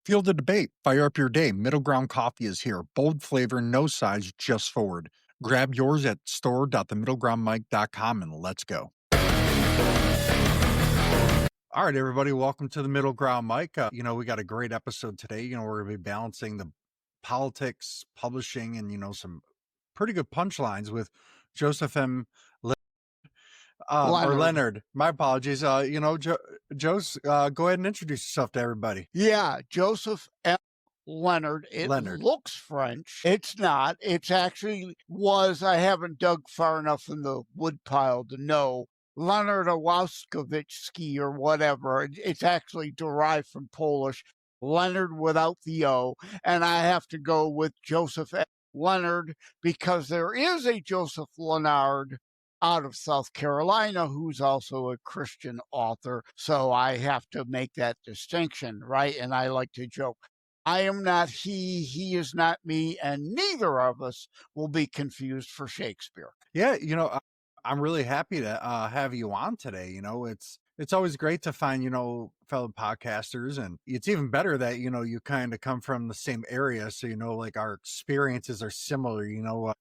Feel the debate. Fire up your day. Middle Ground Coffee is here. Bold flavor, no size, just forward. Grab yours at store.themiddlegroundmic.com and let's go. All right, everybody, welcome to the Middle Ground Mic. We got a great episode today. We're going to be balancing the politics, publishing, and, some pretty good punchlines with Joseph M. Or Leonard. Leonard. My apologies. Joe's, go ahead and introduce yourself to everybody. Yeah, Joseph M. Leonard. It Leonard. looks French. It's not. It's actually was. I haven't dug far enough in the woodpile to know. Leonard Łaskowicki or whatever. It's actually derived from Polish. Leonard without the O. And I have to go with Joseph M. Leonard because there is a Joseph Leonard out of South Carolina, who's also a Christian author. So I have to make that distinction, right? And I like to joke, I am not he is not me, and neither of us will be confused for Shakespeare. Yeah, I'm really happy to have you on today. It's always great to find, fellow podcasters, and it's even better that, you kind of come from the same area. So, like our experiences are similar,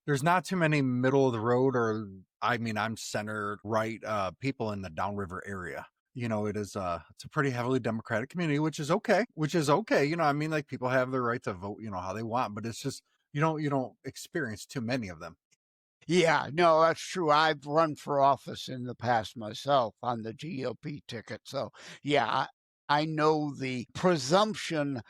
there's not too many middle of the road I'm center right people in the downriver area. It's a pretty heavily Democratic community, which is okay. Like people have the right to vote, how they want, but it's just, you don't experience too many of them. Yeah, no, that's true. I've run for office in the past myself on the GOP ticket. So, yeah, I know the presumption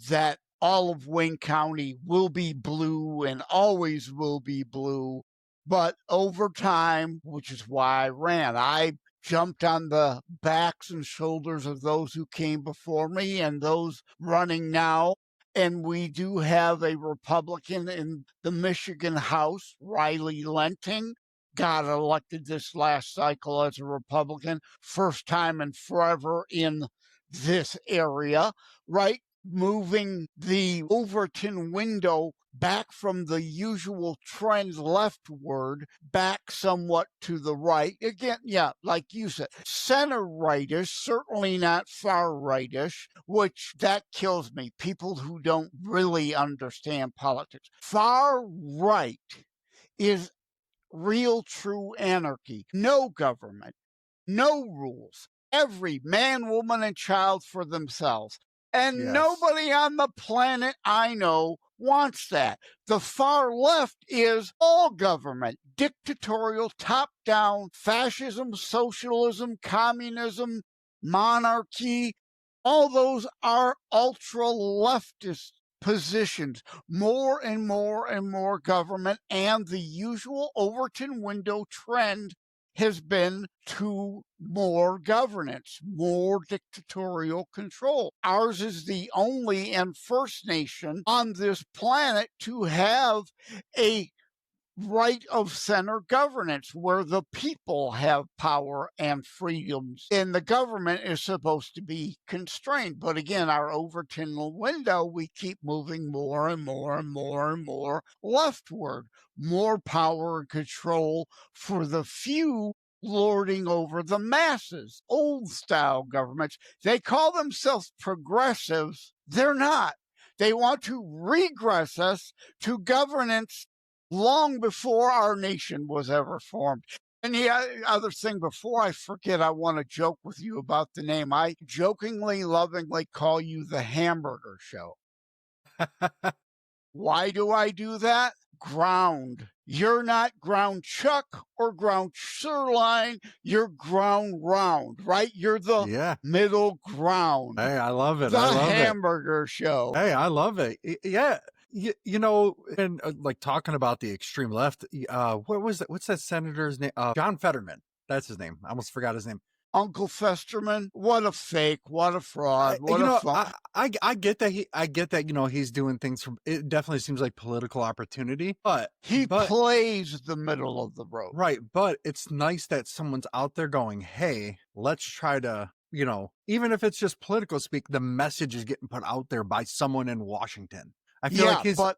that all of Wayne County will be blue and always will be blue. But over time, which is why I ran, I jumped on the backs and shoulders of those who came before me and those running now. And we do have a Republican in the Michigan House, Riley Lenting, got elected this last cycle as a Republican, first time in forever in this area, right? Moving the Overton window back from the usual trend leftward, back somewhat to the right. Again, yeah, like you said, center rightish, certainly not far rightish, which that kills me. People who don't really understand politics. Far right is real true anarchy. No government, no rules. Every man, woman, and child for themselves. And Yes. Nobody on the planet I know wants that. The far left is all government, dictatorial, top-down, fascism, socialism, communism, monarchy. All those are ultra-leftist positions, more and more and more government, and the usual Overton window trend has been to more governance, more dictatorial control. Ours is the only and first nation on this planet to have a right of center governance where the people have power and freedoms and the government is supposed to be constrained. But again, our Overton window, we keep moving more and more and more and more leftward, more power and control for the few lording over the masses. Old style governments, they call themselves progressives. They're not. They want to regress us to governance long before our nation was ever formed. And the other thing, before I forget, I want to joke with you about the name. I jokingly, lovingly call you the Hamburger Show. Why do I do that? Ground. You're not ground chuck or ground sirloin. You're ground round, right? You're the middle ground. Hey, I love it. The I love Hamburger Show. Hey, I love it. Yeah. And like talking about the extreme left, what was that? What's that senator's name? John Fetterman. That's his name. I almost forgot his name. Uncle Festerman, what a fake, what a fraud, what a fun. I get that he's doing things from, it definitely seems like political opportunity, but he plays the middle of the road. Right. But it's nice that someone's out there going, hey, let's try to, even if it's just political speak, the message is getting put out there by someone in Washington. I feel like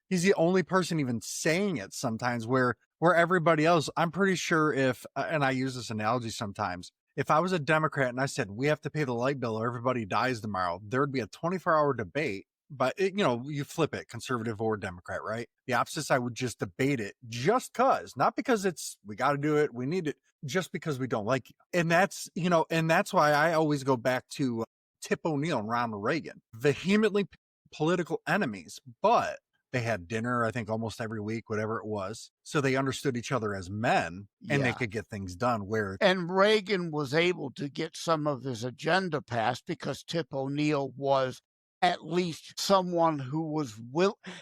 he's the only person even saying it sometimes where everybody else, I'm pretty sure and I use this analogy sometimes, if I was a Democrat and I said we have to pay the light bill or everybody dies tomorrow, there would be a 24-hour debate. But you flip it, conservative or Democrat, right? The opposite side would just debate it just cause, not because we got to do it, we need it, just because we don't like you. And that's why I always go back to Tip O'Neill and Ronald Reagan, vehemently political enemies, but they had dinner, I think, almost every week, whatever it was. So they understood each other as men and they Yeah. could get things done where. And Reagan was able to get some of his agenda passed because Tip O'Neill was at least someone who was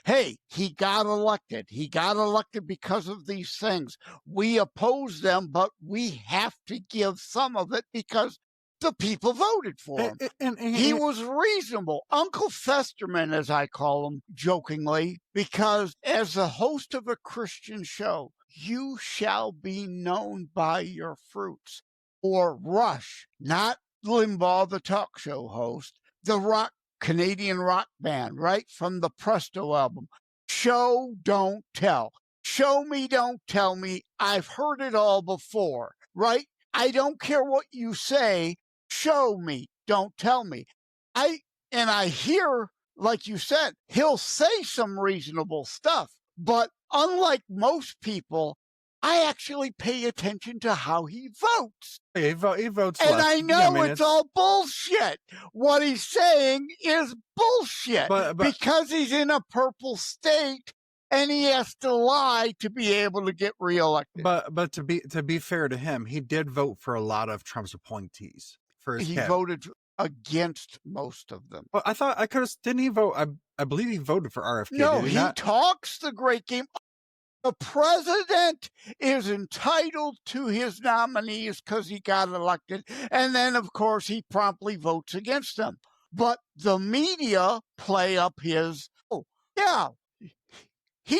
hey, he got elected. He got elected because of these things. We oppose them, but we have to give some of it because the people voted for him. He was reasonable. Uncle Festerman, as I call him jokingly, because as the host of a Christian show, you shall be known by your fruits. Or Rush, not Limbaugh, the talk show host, the Canadian rock band, right from the Presto album. Show, don't tell. Show me, don't tell me. I've heard it all before, right? I don't care what you say. Show me, don't tell me. I hear, like you said, he'll say some reasonable stuff, but unlike most people, I actually pay attention to how he votes. He votes and left. I know it's all bullshit. What he's saying is bullshit because he's in a purple state and he has to lie to be able to get reelected. But to be fair to him, he did vote for a lot of Trump's appointees. He voted against most of them. Well, didn't he vote? I believe he voted for RFK. No, did he talks the great game. The president is entitled to his nominees because he got elected. And then, of course, he promptly votes against them. But the media play up he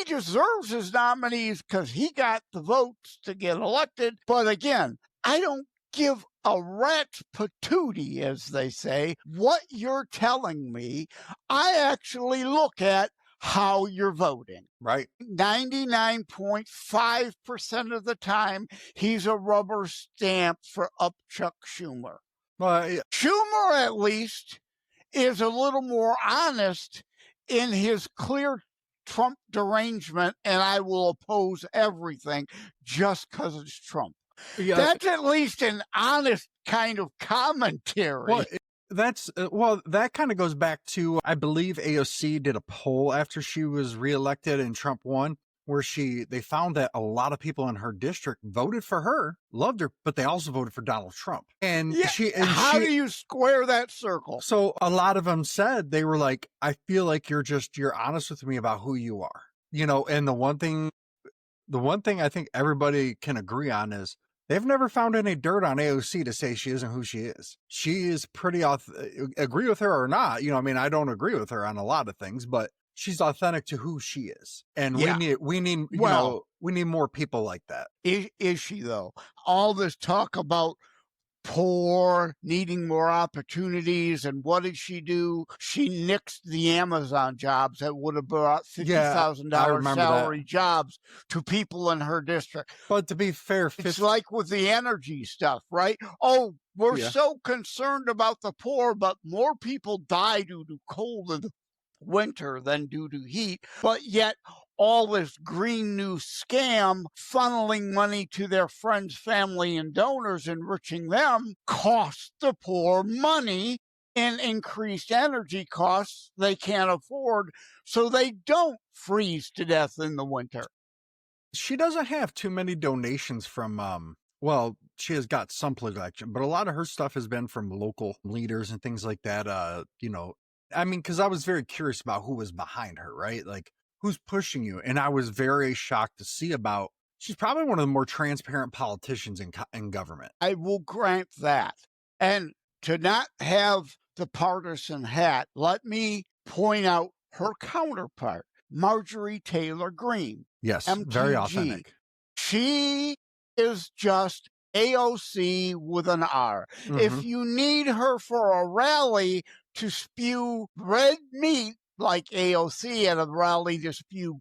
deserves his nominees because he got the votes to get elected. But again, I don't give a rat's patootie, as they say, what you're telling me. I actually look at how you're voting. Right. 99.5% of the time, he's a rubber stamp for up Chuck Schumer. Well, yeah. Schumer, at least, is a little more honest in his clear Trump derangement, and I will oppose everything just because it's Trump. Yeah. That's at least an honest kind of commentary. Well, that kind of goes back to, I believe AOC did a poll after she was reelected and Trump won, where they found that a lot of people in her district voted for her, loved her, but they also voted for Donald Trump. And how do you square that circle? So a lot of them said, they were like, I feel like you're honest with me about who you are, and the one thing I think everybody can agree on is they've never found any dirt on AOC to say she isn't who she is. She is pretty agree with her or not. I don't agree with her on a lot of things, but she's authentic to who she is. And we need more people like that. Is she though? All this talk about poor, needing more opportunities, and what did she do? She nixed the Amazon jobs that would have brought $50,000 salary jobs to people in her district. But to be fair, it's like with the energy stuff, right? Oh, we're so concerned about the poor, but more people die due to cold in the winter than due to heat. But yet all this green new scam funneling money to their friends, family, and donors, enriching them, costs the poor money in increased energy costs they can't afford, so they don't freeze to death in the winter. She doesn't have too many donations from, she has got some political action, but a lot of her stuff has been from local leaders and things like that. Because I was very curious about who was behind her, right? Like, who's pushing you? And I was very shocked to see she's probably one of the more transparent politicians in government. I will grant that. And to not have the partisan hat, let me point out her counterpart, Marjorie Taylor Greene. Yes, MTG. Very authentic. She is just AOC with an R. Mm-hmm. If you need her for a rally to spew red meat, like AOC at a rally to spew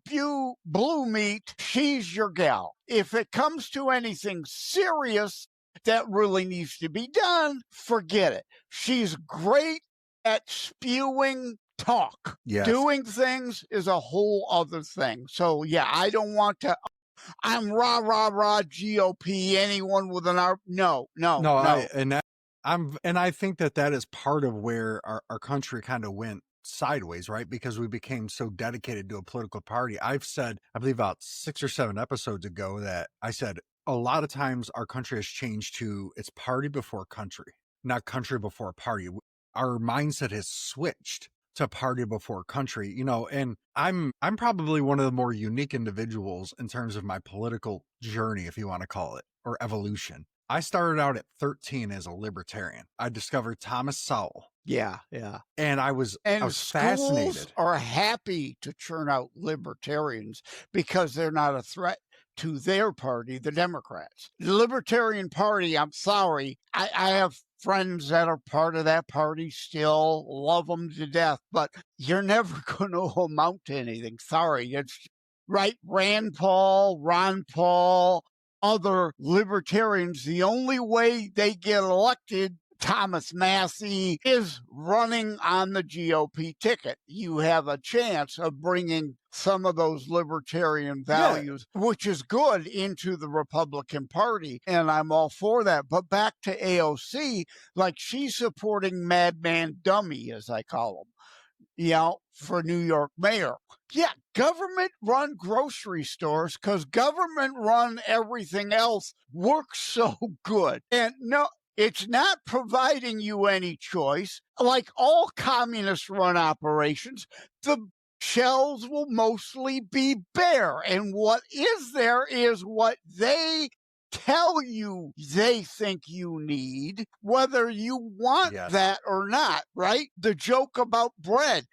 blue meat, she's your gal. If it comes to anything serious, that really needs to be done, forget it. She's great at spewing talk. Yes. Doing things is a whole other thing. So, yeah, I don't want to. I'm rah, rah, rah, GOP, anyone with an R. No, no, No, no. I think that is part of where our country kind of went sideways, right? Because we became so dedicated to a political party. I've said, I believe about 6 or 7 episodes ago, that I said a lot of times our country has changed to it's party before country, not country before party. Our mindset has switched to party before country, and I'm probably one of the more unique individuals in terms of my political journey, if you want to call it, or evolution. I started out at 13 as a libertarian. I discovered Thomas Sowell, Yeah, yeah. and I was And schools fascinated. are happy to churn out libertarians because they're not a threat to their party, the Democrats. The Libertarian Party, I'm sorry, I have friends that are part of that party still, love them to death, but you're never going to amount to anything. Sorry. It's right. Rand Paul, Ron Paul, other libertarians, the only way they get elected, Thomas Massey, is running on the GOP ticket. You have a chance of bringing some of those libertarian values, which is good, into the Republican Party. And I'm all for that. But back to AOC, like, she's supporting Madman Dummy, as I call him, for New York mayor. Yeah, government run grocery stores because government run everything else works so good. And no, it's not providing you any choice. Like all communist run operations, the shelves will mostly be bare. And what is there is what they tell you they think you need, whether you want that or not, right? The joke about bread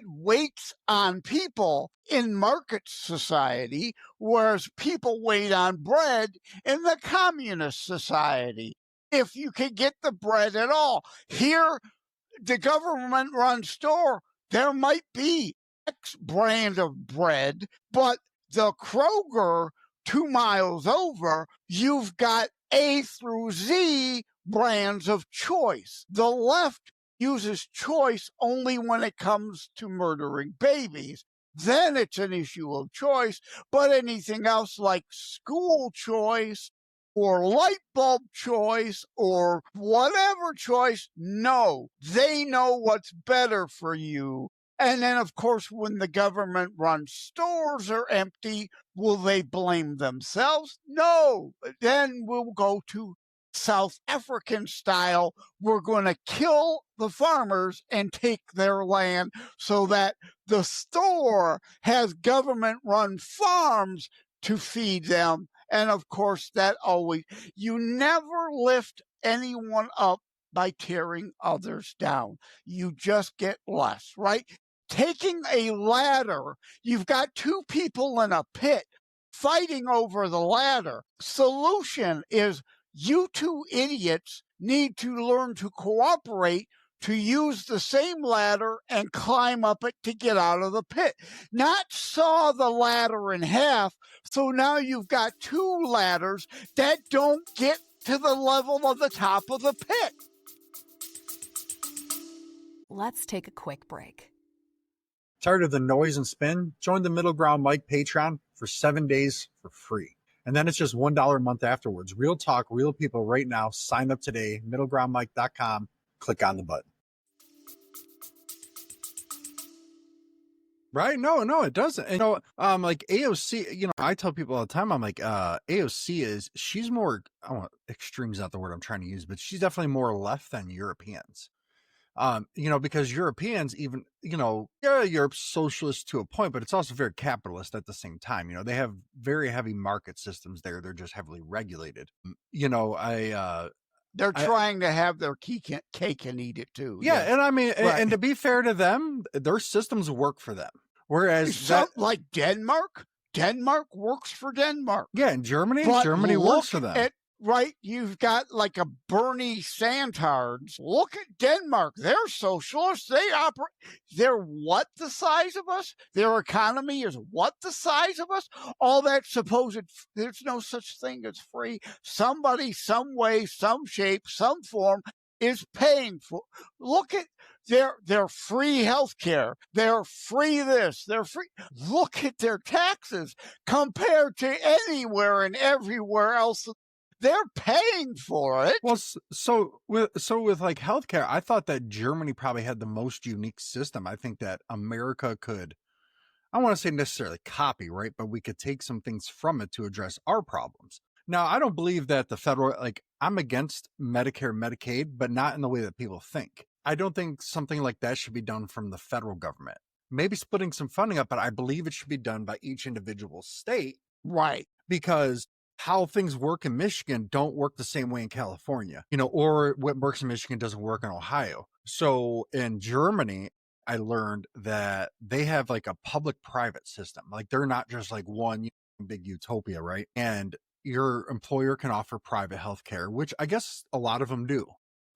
waits on people in market society, whereas people wait on bread in the communist society. If you can get the bread at all. Here, the government run store, there might be X brand of bread, but the Kroger 2 miles over, you've got A through Z brands of choice. The left uses choice only when it comes to murdering babies. Then it's an issue of choice, but anything else like school choice or light bulb choice or whatever choice, no, they know what's better for you. And then, of course, when the government run stores are empty, will they blame themselves? No. Then we'll go to South African style. We're going to kill the farmers and take their land so that the store has government run farms to feed them. And of course, you never lift anyone up by tearing others down. You just get less, right? Taking a ladder, you've got 2 people in a pit fighting over the ladder. Solution is you 2 idiots need to learn to cooperate to use the same ladder and climb up it to get out of the pit, not saw the ladder in half. So now you've got 2 ladders that don't get to the level of the top of the pit. Let's take a quick break. Tired of the noise and spin? Join the MiddleGround Mic Patreon for 7 days for free. And then it's just $1 a month afterwards. Real talk, real people right now. Sign up today, middlegroundmic.com. Click on the button. Right? No, it doesn't. Like AOC, I tell people all the time, I'm like, AOC she's more, I don't know, extreme's not the word I'm trying to use, but she's definitely more left than Europeans. Because Europeans even, Europe's socialist to a point, but it's also very capitalist at the same time. They have very heavy market systems there. They're just heavily regulated. They're trying to have their cake and eat it too. Yeah. Yes. And I mean, Right. and to be fair to them, their systems work for them. Whereas like Denmark works for Denmark. Yeah. In Germany, But Germany look works for them. At right? You've got like a Bernie Sanders. Look at Denmark. They're socialists. They operate. They're what the size of us? Their economy is what the size of us? All that supposed, there's no such thing as free. Somebody, some way, some shape, some form is paying for. Look at their free health care. They're free this. They're free. Look at their taxes compared to anywhere and everywhere else. They're paying for it. Well, with like healthcare, I thought that Germany probably had the most unique system. I think that America could, I don't want to say necessarily copy, right? But we could take some things from it to address our problems. Now, I don't believe that the federal, like, I'm against Medicare, Medicaid, but not in the way that people think. I don't think something like that should be done from the federal government. Maybe splitting some funding up, but I believe it should be done by each individual state. Right. Because how things work in Michigan don't work the same way in California, or what works in Michigan doesn't work in Ohio. So in Germany, I learned that they have like a public-private system. Like they're not just like one big utopia, right? And your employer can offer private health care, which I guess a lot of them do.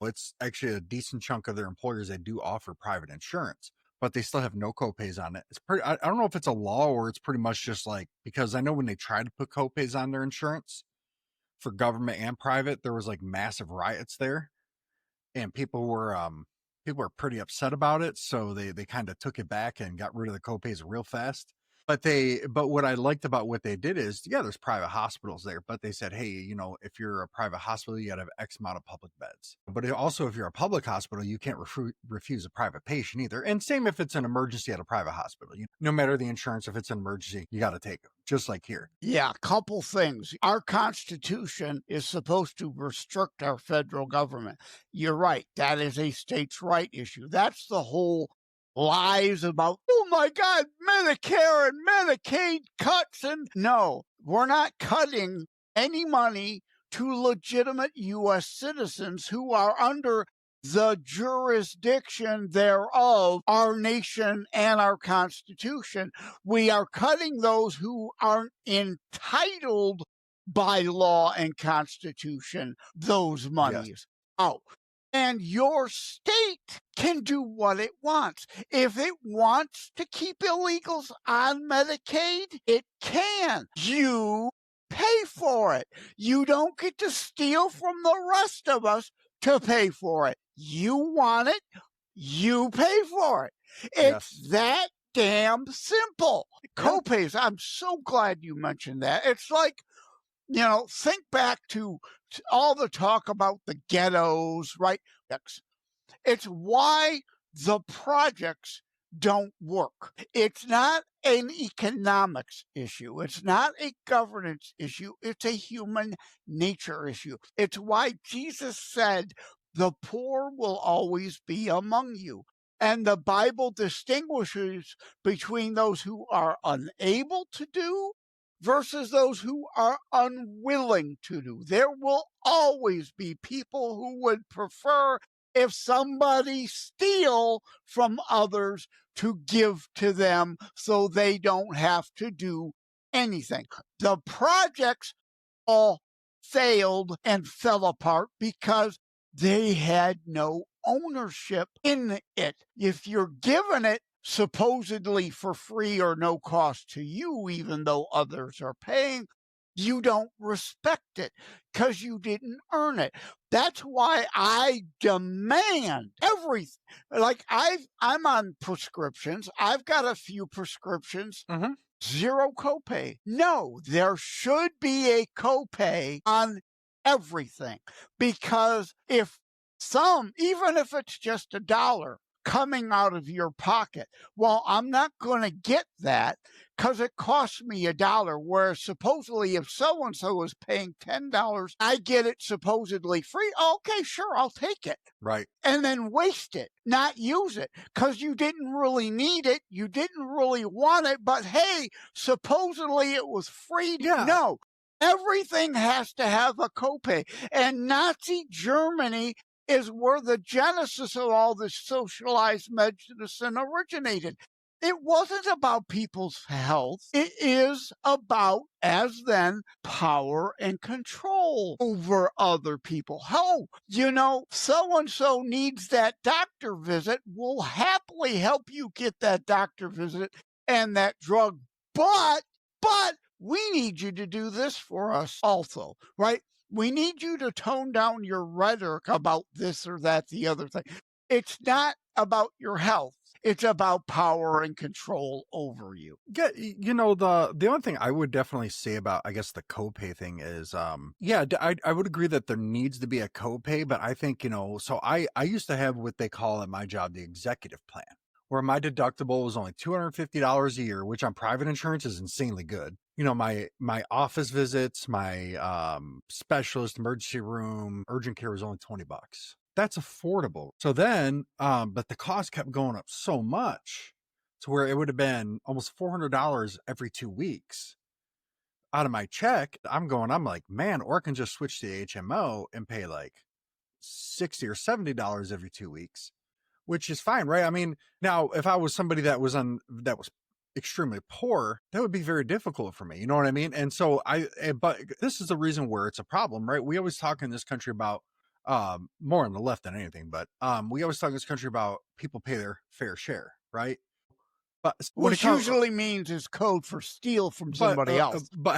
It's actually a decent chunk of their employers that do offer private insurance, but they still have no copays on it. It's pretty, I don't know if it's a law or it's pretty much just like, because I know when they tried to put copays on their insurance for government and private, there was like massive riots there and people were pretty upset about it. So they kind of took it back and got rid of the copays real fast. But what I liked about what they did is, yeah, there's private hospitals there, but they said, hey, if you're a private hospital, you got to have X amount of public beds. But also, if you're a public hospital, you can't refuse a private patient either. And same if it's an emergency at a private hospital. No matter the insurance, if it's an emergency, you got to take them, just like here. Yeah, a couple things. Our Constitution is supposed to restrict our federal government. You're right. That is a states' right issue. That's the whole lies about, oh my God, Medicare and Medicaid cuts. And no, we're not cutting any money to legitimate U.S. citizens who are under the jurisdiction thereof, our nation and our Constitution. We are cutting those who aren't entitled by law and Constitution those monies. Yes. Oh, and your state can do what it wants. If it wants to keep illegals on Medicaid, it can. You pay for it. You don't get to steal from the rest of us to pay for it. You want it, you pay for it. It's that damn simple. Copays, I'm so glad you mentioned that. It's like, think back to all the talk about the ghettos, right? It's why the projects don't work. It's not an economics issue. It's not a governance issue. It's a human nature issue. It's why Jesus said, the poor will always be among you. And the Bible distinguishes between those who are unable to do versus those who are unwilling to do. There will always be people who would prefer if somebody steal from others to give to them so they don't have to do anything. The projects all failed and fell apart because they had no ownership in it. If you're given it supposedly for free or no cost to you, even though others are paying, you don't respect it because you didn't earn it. That's why I demand everything. Like I'm on prescriptions. I've got a few prescriptions. Mm-hmm. Zero copay. No, there should be a copay on everything, because if even if it's just $1 coming out of your pocket, well, I'm not going to get that because it costs me $1. Whereas supposedly if so-and-so is paying $10, I get it supposedly free. Okay, sure, I'll take it. Right. And then waste it, not use it because you didn't really need it. You didn't really want it, but hey, supposedly it was free. Yeah. No, everything has to have a copay. And Nazi Germany is where the genesis of all this socialized medicine originated. It wasn't about people's health. It is about, as then, power and control over other people. Oh, so and so needs that doctor visit. We'll happily help you get that doctor visit and that drug. But we need you to do this for us also, right? We need you to tone down your rhetoric about this or that, the other thing. It's not about your health. It's about power and control over you. Yeah, the only thing I would definitely say about, I guess, the copay thing is, I would agree that there needs to be a copay, but I think, so I used to have what they call at my job the executive plan, where my deductible was only $250 a year, which on private insurance is insanely good. My office visits, my specialist, emergency room, urgent care was only $20. That's affordable. So then, but the cost kept going up so much to where it would have been almost $400 every 2 weeks out of my check. I'm like, man, or I can just switch to the HMO and pay like $60 or $70 every 2 weeks, which is fine, right? I mean, now if I was somebody that was extremely poor, that would be very difficult for me. You know what I mean? And so but this is the reason where it's a problem, right? We always talk in this country about, more on the left than anything, but we always talk in this country about people pay their fair share, right? But which usually means is code for steal from somebody else. But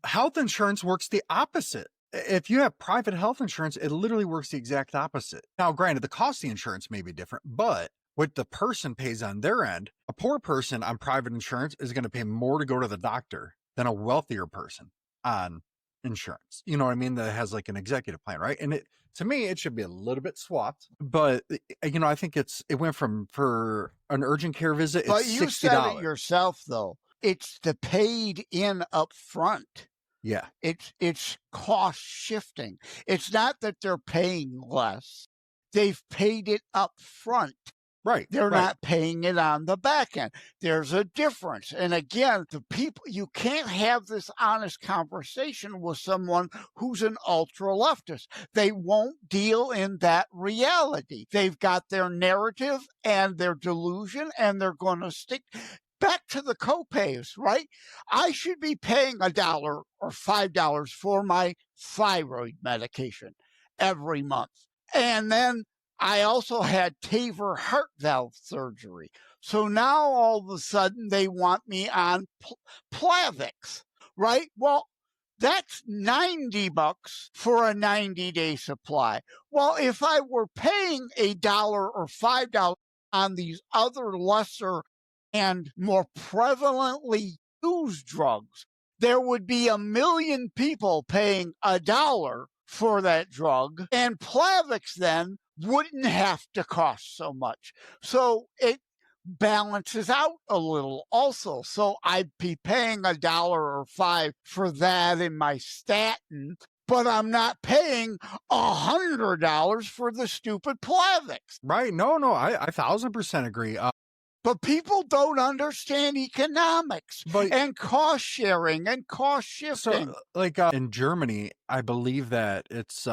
health insurance works the opposite. If you have private health insurance, it literally works the exact opposite. Now, granted, the cost of the insurance may be different, but what the person pays on their end, a poor person on private insurance is going to pay more to go to the doctor than a wealthier person on insurance. You know what I mean? That has like an executive plan, right? And to me, it should be a little bit swapped, but I think it went for an urgent care visit. But it's you $60. said it yourself, though. It's the paid in up front. Yeah. It's cost shifting. It's not that they're paying less. They've paid it up front. Right. They're not paying it on the back end. There's a difference. And again, you can't have this honest conversation with someone who's an ultra leftist. They won't deal in that reality. They've got their narrative and their delusion, and they're going to stick back to the copays, right? I should be paying $1 or $5 for my thyroid medication every month. And then I also had TAVR heart valve surgery. So now all of a sudden they want me on Plavix, right? Well, that's $90 for a 90-day supply. Well, if I were paying $1 or $5 on these other lesser and more prevalently used drugs, there would be 1 million people paying $1 for that drug, and Plavix then wouldn't have to cost so much. So it balances out a little also. So I'd be paying $1 or $5 for that in my statin, but I'm not paying $100 for the stupid Plavix. Right. No, I 1,000% agree. But people don't understand economics and cost sharing and cost shifting. So, like in Germany, I believe that it's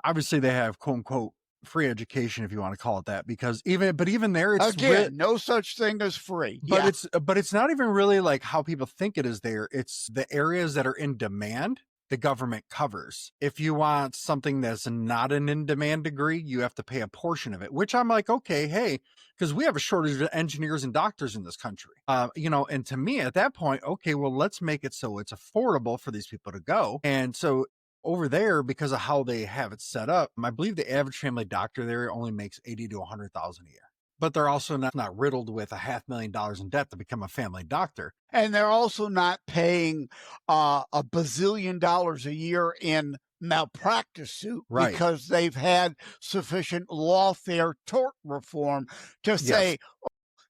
obviously they have quote unquote free education, if you want to call it that, because even there, it's again no such thing as free. But it's not even really like how people think it is there. It's the areas that are in demand, the government covers. If you want something that's not an in-demand degree, you have to pay a portion of it, which I'm like, okay, hey, because we have a shortage of engineers and doctors in this country. And to me at that point, okay, well, let's make it so it's affordable for these people to go. And so over there, because of how they have it set up, I believe the average family doctor there only makes $80,000 to $100,000 a year. But they're also not riddled with $500,000 in debt to become a family doctor. And they're also not paying a bazillion dollars a year in malpractice suit, right, because they've had sufficient lawfare tort reform to say,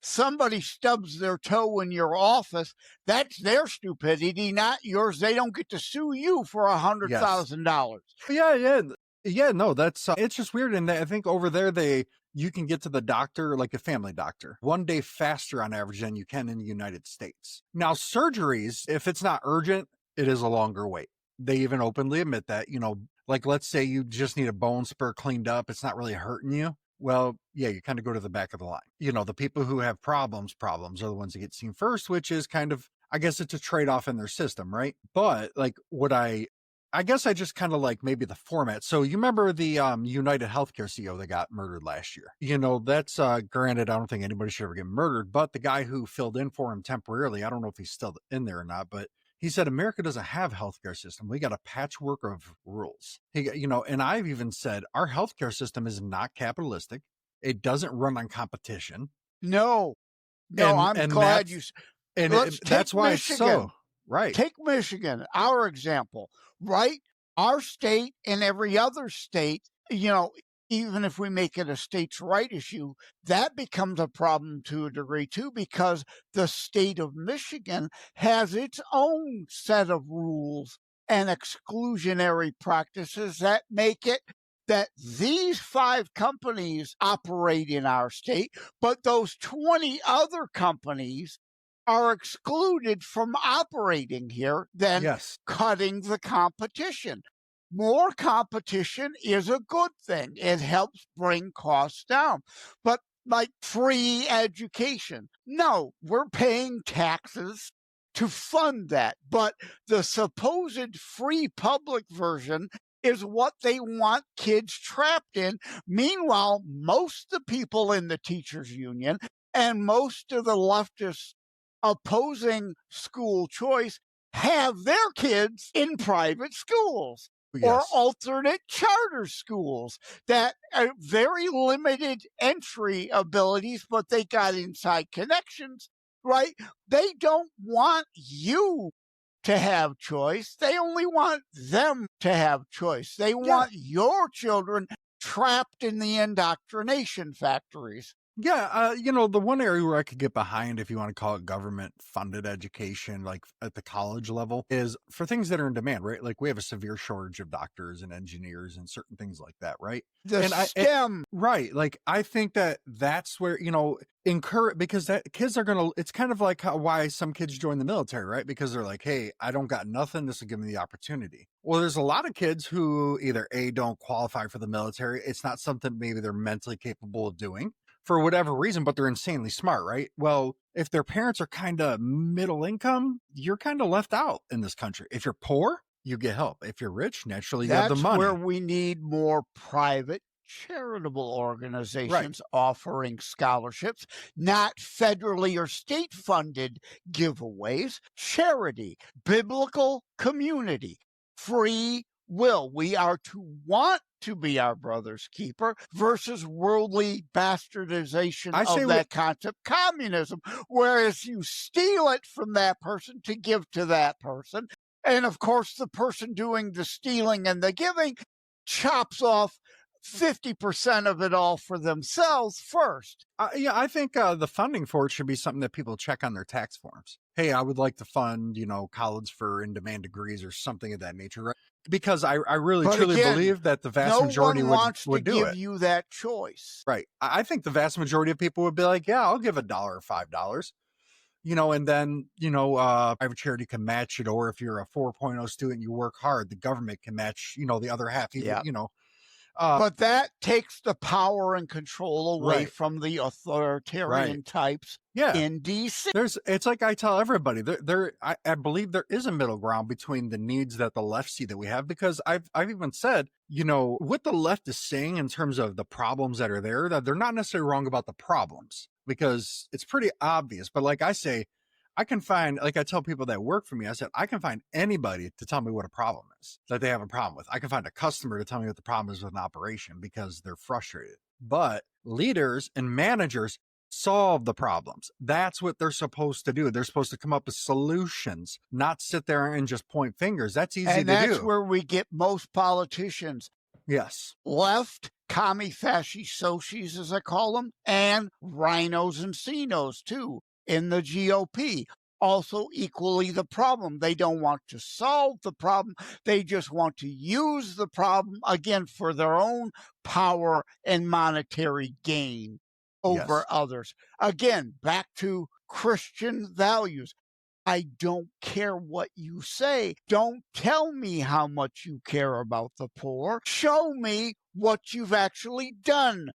somebody stubs their toe in your office, that's their stupidity, not yours. They don't get to sue you for $100,000. Yeah, no, that's it's just weird. And I think over there you can get to the doctor, like a family doctor, 1 day faster on average than you can in the United States. Now, surgeries, if it's not urgent, it is a longer wait. They even openly admit that, like let's say you just need a bone spur cleaned up, it's not really hurting you. Well, yeah, you kind of go to the back of the line. The people who have problems are the ones that get seen first, which is kind of, I guess it's a trade off in their system, right? But like I guess I just kind of like maybe the format. So you remember the United Healthcare CEO that got murdered last year? That's granted, I don't think anybody should ever get murdered, but the guy who filled in for him temporarily, I don't know if he's still in there or not, but he said America doesn't have a healthcare system. We got a patchwork of rules. And I've even said our healthcare system is not capitalistic. It doesn't run on competition. No, no, And I'm and glad you. that's and Let's take that's why it's Michigan. so right. Take Michigan, our example, right? Our state and every other state, even if we make it a states' right issue, that becomes a problem to a degree too, because the state of Michigan has its own set of rules and exclusionary practices that make it that these 5 companies operate in our state, but those 20 other companies are excluded from operating here, then Yes. cutting the competition. More competition is a good thing. It helps bring costs down. But like free education, no, we're paying taxes to fund that. But the supposed free public version is what they want kids trapped in. Meanwhile, most of the people in the teachers union and most of the leftists opposing school choice have their kids in private schools or Yes. alternate charter schools that are very limited entry abilities, but they got inside connections, right? They don't want you to have choice. They only want them to have choice. They want your children trapped in the indoctrination factories. Yeah, the one area where I could get behind, if you want to call it government funded education, like at the college level, is for things that are in demand, right? Like we have a severe shortage of doctors and engineers and certain things like that, right? The And STEM. right. Like I think that's where, encourage, because that kids are going to, it's kind of like why some kids join the military, right? Because they're like, hey, I don't got nothing. This will give me the opportunity. Well, there's a lot of kids who either don't qualify for the military. It's not something maybe they're mentally capable of doing for whatever reason, but they're insanely smart, right? Well, if their parents are kind of middle income, you're kind of left out in this country. If you're poor, you get help. If you're rich, naturally you have the That's money. where we need more private charitable organizations offering scholarships, not federally or state funded giveaways. Charity, biblical community, free will. We are to want to be our brother's keeper versus worldly bastardization of that concept, communism, whereas you steal it from that person to give to that person. And of course, the person doing the stealing and the giving chops off 50% of it all for themselves first. I think the funding for it should be something that people check on their tax forms. Hey, I would like to fund, college for in-demand degrees or something of that nature, right? Because I really truly believe that the vast majority would do it. No one wants to give you that choice. Right. I think the vast majority of people would be like, yeah, I'll give $1 or $5. And then, private charity can match it. Or if you're a 4.0 student, you work hard, the government can match, the other half, but that takes the power and control away from the authoritarian types in DC. It's like I tell everybody, I believe there is a middle ground between the needs that the left see that we have, because I've even said, what the left is saying in terms of the problems that are there, that they're not necessarily wrong about the problems, because it's pretty obvious. But like I say, I can find, like I tell people that work for me, I said, I can find anybody to tell me what a problem is that they have a problem with. I can find a customer to tell me what the problem is with an operation because they're frustrated. But leaders and managers solve the problems. That's what they're supposed to do. They're supposed to come up with solutions, not sit there and just point fingers. That's easy to do. And that's where we get most politicians. Yes. Left, commie fasci sociis, as I call them, and rhinos and CINOs too. In the GOP, also equally the problem. They don't want to solve the problem. They just want to use the problem, again, for their own power and monetary gain over others. Again, back to Christian values. I don't care what you say. Don't tell me how much you care about the poor. Show me what you've actually done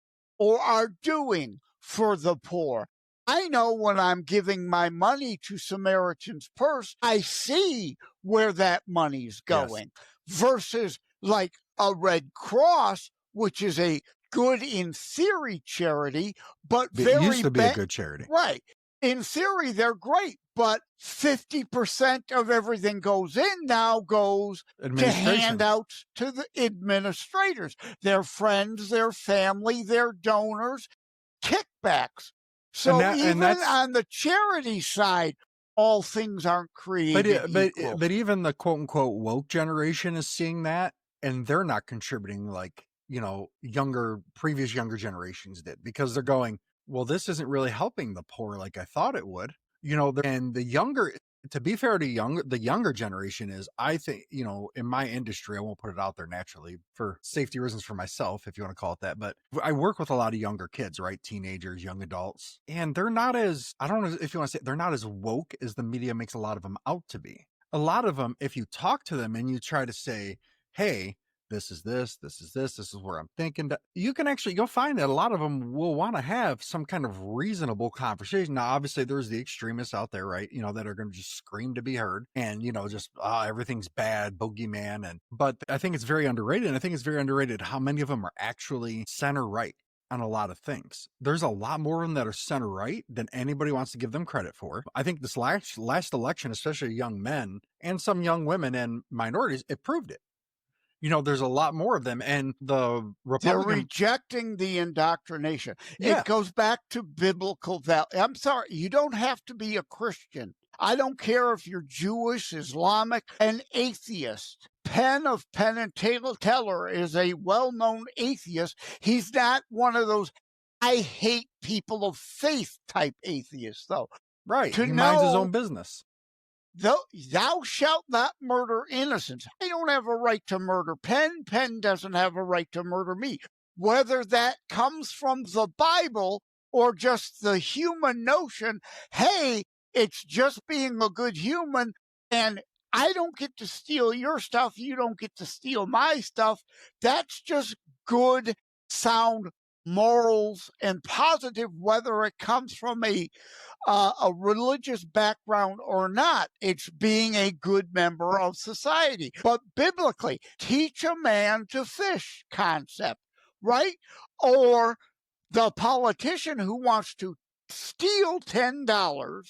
or are doing for the poor. I know when I'm giving my money to Samaritan's Purse, I see where that money's Yes. going versus like a Red Cross, which is a good in theory charity, but It used very to be a bad. good charity. Right. In theory, they're great, but 50% of everything goes in now goes to Administration. handouts to the administrators, their friends, their family, their donors, kickbacks. So that's on the charity side, all things aren't created equal. but even the quote unquote woke generation is seeing that, and they're not contributing like, previous younger generations did, because they're going, well, this isn't really helping the poor like I thought it would. And to be fair to the younger generation is, I think, in my industry, I won't put it out there naturally for safety reasons for myself, if you want to call it that, but I work with a lot of younger kids, right? Teenagers, young adults, and they're not as, I don't know if you want to say, they're not as woke as the media makes a lot of them out to be. A lot of them, if you talk to them and you try to say, hey, this is where I'm thinking, that you'll find that a lot of them will want to have some kind of reasonable conversation. Now, obviously there's the extremists out there, right? That are going to just scream to be heard and, just, everything's bad, bogeyman. But I think it's very underrated. And I think it's very underrated how many of them are actually center right on a lot of things. There's a lot more of them that are center right than anybody wants to give them credit for. I think this last election, especially young men and some young women and minorities, it proved it. There's a lot more of them, and the They're Republican. rejecting the indoctrination. Yeah. It goes back to biblical value. I'm sorry, you don't have to be a Christian. I don't care if you're Jewish, Islamic, an atheist. Penn of Penn and Teller is a well-known atheist. He's not one of those I hate people of faith type atheists, though. Right. He minds his own business. Thou shalt not murder innocents. I don't have a right to murder Penn. Penn doesn't have a right to murder me. Whether that comes from the Bible or just the human notion, hey, it's just being a good human, and I don't get to steal your stuff. You don't get to steal my stuff. That's just good, sound morals and positive, whether it comes from a religious background or not. It's being a good member of society. But biblically, teach a man to fish concept, right? Or the politician who wants to steal $10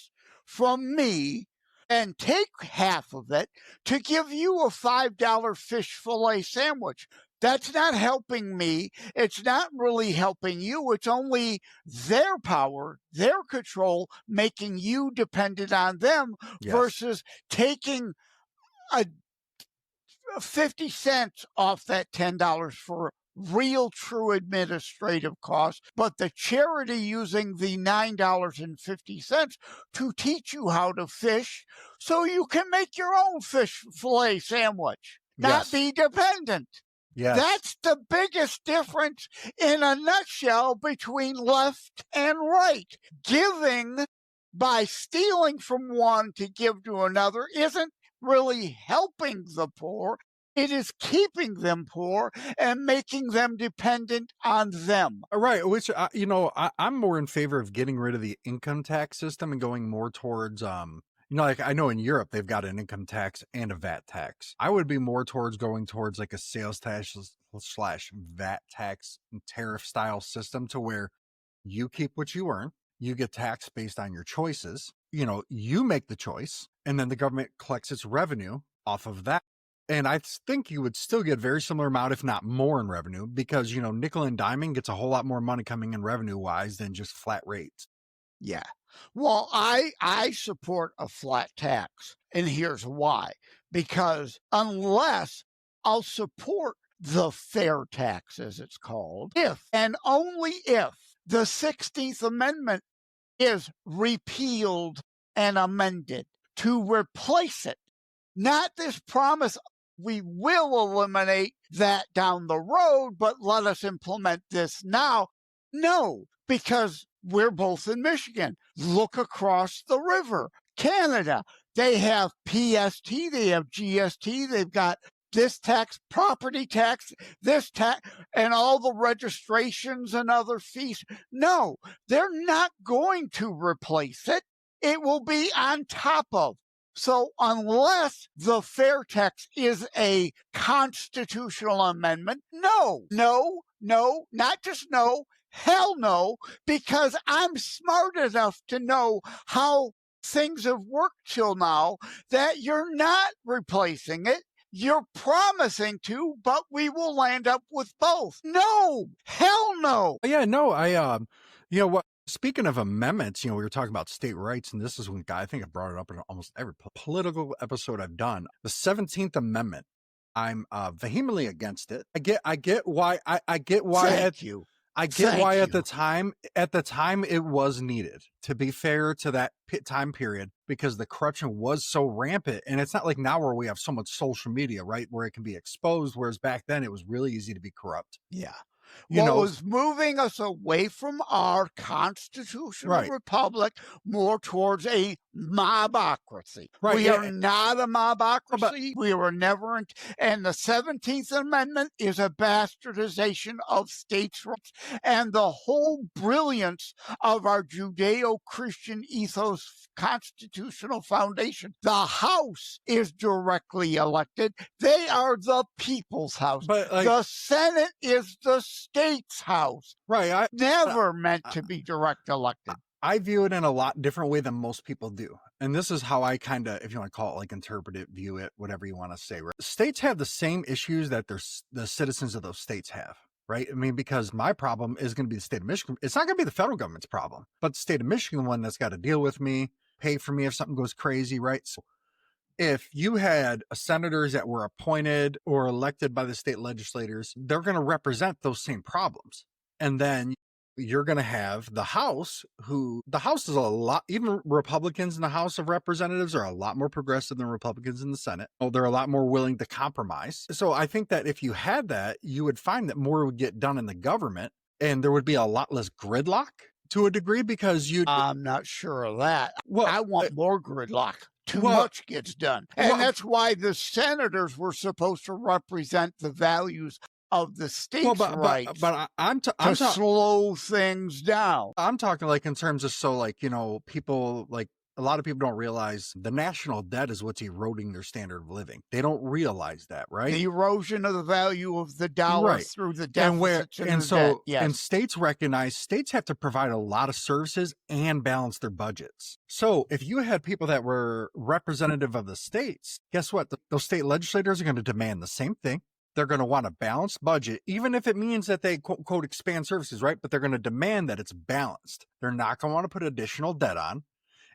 from me and take half of it to give you a $5 fish fillet sandwich. That's not helping me. It's not really helping you. It's only their power, their control, making you dependent on them. Yes. Versus taking a 50 cents off that $10 for real true administrative costs, but the charity using the $9.50 to teach you how to fish so you can make your own fish fillet sandwich, not Yes. be dependent. Yes. That's the biggest difference in a nutshell between left and right. Giving by stealing from one to give to another isn't really helping the poor. It is keeping them poor and making them dependent on them. Right. Which, I'm more in favor of getting rid of the income tax system and going more towards, like I know in Europe, they've got an income tax and a VAT tax. I would be more towards going towards like a sales tax / VAT tax and tariff style system, to where you keep what you earn, you get taxed based on your choices. You make the choice, and then the government collects its revenue off of that. And I think you would still get very similar amount, if not more, in revenue, because, nickel and diming gets a whole lot more money coming in revenue wise than just flat rates. Yeah. Well, I support a flat tax, and here's why. Because unless I'll support the fair tax, as it's called, if and only if the 16th Amendment is repealed and amended to replace it. Not this promise, we will eliminate that down the road, but let us implement this now. No, because we're both in Michigan. Look across the river. Canada, they have PST, they have GST, they've got this tax, property tax, this tax, and all the registrations and other fees. No, they're not going to replace it. It will be on top of. So unless the fair tax is a constitutional amendment, no, not just no, hell no, because I'm smart enough to know how things have worked till now that you're not replacing it. You're promising to, but we will land up with both. No, hell no. Yeah, no, you know what? Speaking of amendments, we were talking about state rights, and this is one guy, I think I brought it up in almost every political episode I've done. The 17th Amendment. I'm vehemently against it. I get why. I get why. Thank you. I get why at the time it was needed, to be fair to that time period, because the corruption was so rampant. And it's not like now where we have so much social media, right, where it can be exposed, whereas back then it was really easy to be corrupt. Yeah. You know, What was moving us away from our constitutional republic more towards a mobocracy. Right, We yeah. are not a mobocracy. We were never, and the 17th Amendment is a bastardization of states' rights. And the whole brilliance of our Judeo-Christian ethos constitutional foundation, the House is directly elected. They are the people's house. But the Senate is the state's house. Right. Never meant to be direct elected. I view it in a lot different way than most people do. And this is how I kind of, if you want to call it, like, interpret it, view it, whatever you want to say. Right? States have the same issues that the citizens of those states have. Right. I mean, because my problem is going to be the state of Michigan. It's not going to be the federal government's problem, but the state of Michigan one that's got to deal with me, pay for me if something goes crazy. Right. So if you had senators that were appointed or elected by the state legislators, they're going to represent those same problems. And then you're going to have the House, the House is a lot, even Republicans in the House of Representatives are a lot more progressive than Republicans in the Senate. They're a lot more willing to compromise. So I think that if you had that, you would find that more would get done in the government, and there would be a lot less gridlock to a degree, because I'm not sure of that. Well, I want more gridlock. Too much gets done. And that's why the senators were supposed to represent the values of the state's rights, but I'm slow things down. I'm talking like in terms of, so like, people, like, a lot of people don't realize the national debt is what's eroding their standard of living. They don't realize that, right? The erosion of the value of the dollar through the deficits and states recognize states have to provide a lot of services and balance their budgets. So if you had people that were representative of the states, guess what? Those state legislators are going to demand the same thing. They're going to want a balanced budget, even if it means that they quote unquote expand services, right? But they're going to demand that it's balanced. They're not going to want to put additional debt on.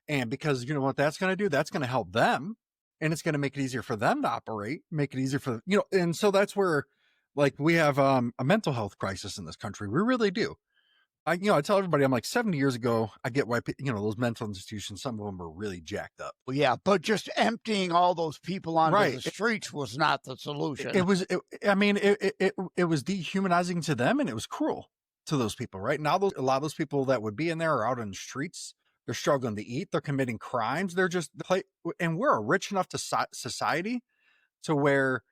And because you know what that's going to do? That's going to help them, and it's going to make it easier for them to operate, make it easier for, and so that's where, like, we have a mental health crisis in this country. We really do. I tell everybody, I'm like, 70 years ago, I get why, those mental institutions, some of them are really jacked up. Well, yeah, but just emptying all those people onto the streets was not the solution. It was dehumanizing to them, and it was cruel to those people, right? Now, a lot of those people that would be in there are out on the streets. They're struggling to eat. They're committing crimes. They're just and we're a rich enough to society to where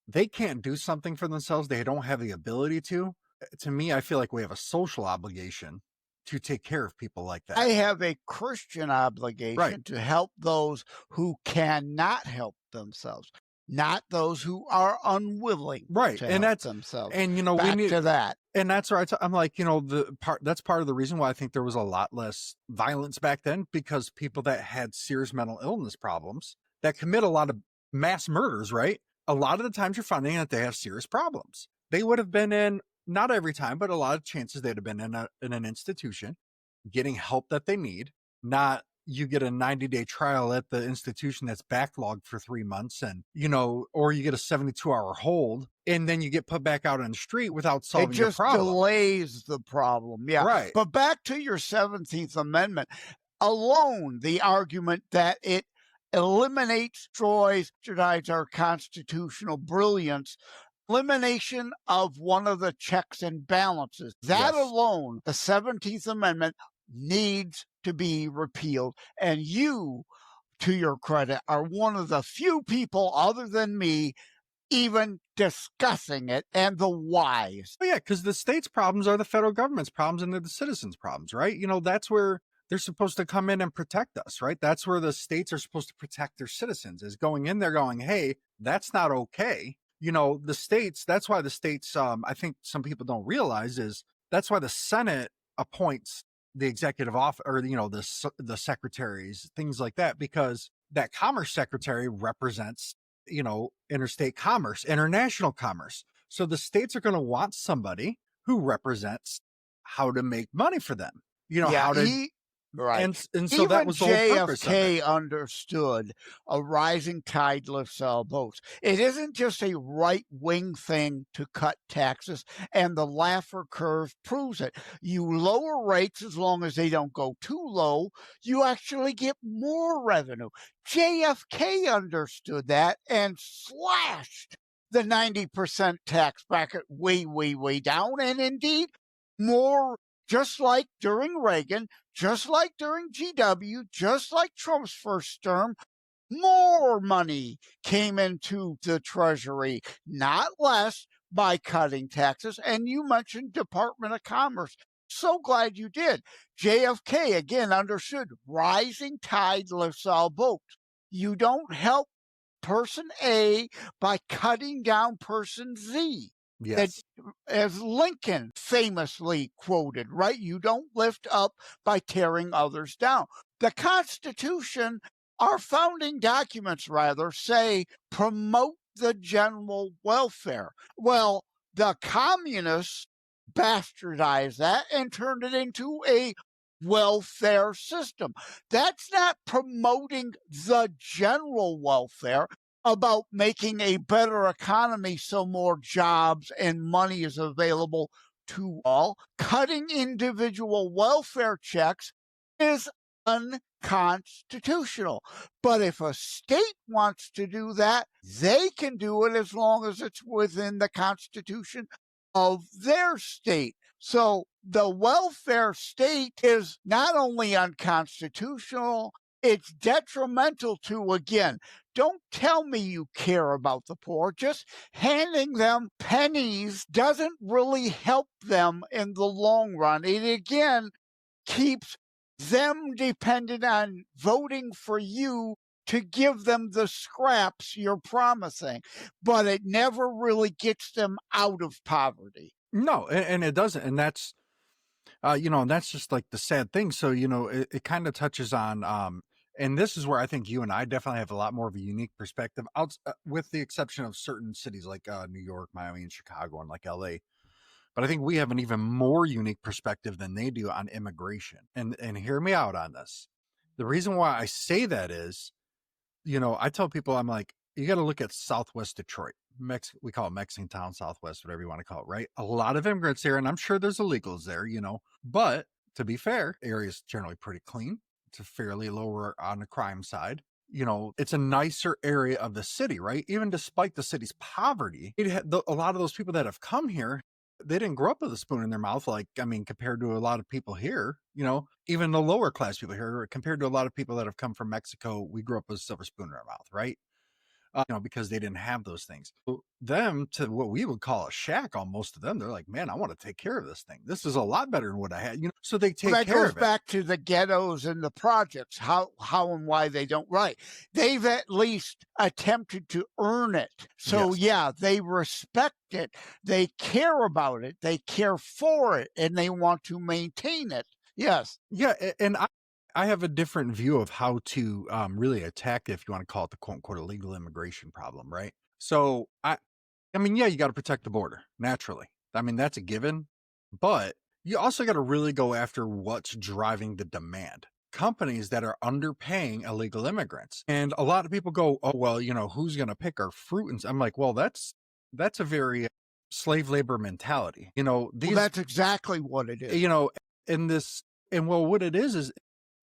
they can't do something for themselves. They don't have the ability to. To me, I feel like we have a social obligation to take care of people like that. I have a Christian obligation to help those who cannot help themselves, not those who are unwilling to help themselves. And we need to that. And that's right. I'm like, that's part of the reason why I think there was a lot less violence back then, because people that had serious mental illness problems that commit a lot of mass murders, right? A lot of the times you're finding that they have serious problems. They would have been in, not every time, but a lot of chances they'd have been in an institution getting help that they need, not you get a 90-day trial at the institution that's backlogged for 3 months, and or you get a 72-hour hold, and then you get put back out on the street without solving your problem. It just delays the problem. Yeah. Right. But back to your 17th Amendment alone, the argument that it eliminates, destroys, our constitutional brilliance, elimination of one of the checks and balances. That alone, the 17th Amendment needs to be repealed. And you, to your credit, are one of the few people other than me even discussing it and the whys. Oh, yeah, because the state's problems are the federal government's problems and they're the citizens' problems, right? That's where they're supposed to come in and protect us, right? That's where the states are supposed to protect their citizens, is going in there going, hey, that's not okay. The states, that's why the states, I think some people don't realize is that's why the Senate appoints the executive office or, the secretaries, things like that, because that commerce secretary represents, interstate commerce, international commerce. So the states are going to want somebody who represents how to make money for them, Yeah, how to, right. and so that Even was the whole purpose of it. JFK understood a rising tide lifts all boats. It isn't just a right wing thing to cut taxes, and the Laffer curve proves it. You lower rates as long as they don't go too low, you actually get more revenue. JFK understood that and slashed the 90% tax bracket way, way, way down. And indeed, more, just like during Reagan, just like during GW, just like Trump's first term, more money came into the Treasury, not less, by cutting taxes. And you mentioned Department of Commerce. So glad you did. JFK, again, understood rising tide lifts all boats. You don't help person A by cutting down person Z. That, Yes. as Lincoln famously quoted, right? You don't lift up by tearing others down. The Constitution, our founding documents rather, say promote the general welfare. Well, the communists bastardized that and turned it into a welfare system. That's not promoting the general welfare, about making a better economy so more jobs and money is available to all. Cutting individual welfare checks is unconstitutional. But if a state wants to do that, they can do it as long as it's within the constitution of their state. So the welfare state is not only unconstitutional, it's detrimental to, again, don't tell me you care about the poor. Just handing them pennies doesn't really help them in the long run. It again keeps them dependent on voting for you to give them the scraps you're promising, but it never really gets them out of poverty. No, and it doesn't. And that's, and that's just like the sad thing. So, it kind of touches on, and this is where I think you and I definitely have a lot more of a unique perspective, with the exception of certain cities like New York, Miami, and Chicago, and like LA. But I think we have an even more unique perspective than they do on immigration. And hear me out on this. The reason why I say that is, I tell people, I'm like, you got to look at Southwest Detroit. We call it Mexican Town, Southwest, whatever you want to call it, right? A lot of immigrants there, and I'm sure there's illegals there, but to be fair, the area is generally pretty clean. It's a fairly lower on the crime side. It's a nicer area of the city, right? Even despite the city's poverty, a lot of those people that have come here, they didn't grow up with a spoon in their mouth. Compared to a lot of people here, even the lower class people here, compared to a lot of people that have come from Mexico, we grew up with a silver spoon in our mouth, right? Because they didn't have those things. So them to what we would call a shack, almost, to them, they're like, man, I want to take care of this thing. This is a lot better than what I had, so they take That care goes of it. back to the ghettos and the projects, how and why they don't write. They've at least attempted to earn it. So Yes. yeah, they respect it. They care about it. They care for it, and they want to maintain it. Yes. Yeah, and I have a different view of how to really attack, if you want to call it, the quote unquote illegal immigration problem, right? So yeah, you got to protect the border naturally. That's a given, but you also got to really go after what's driving the demand. Companies that are underpaying illegal immigrants, and a lot of people go, "Oh well, who's going to pick our fruit?" And I'm like, "Well, that's a very slave labor mentality." Well, that's exactly what it is. In this, and well, what it is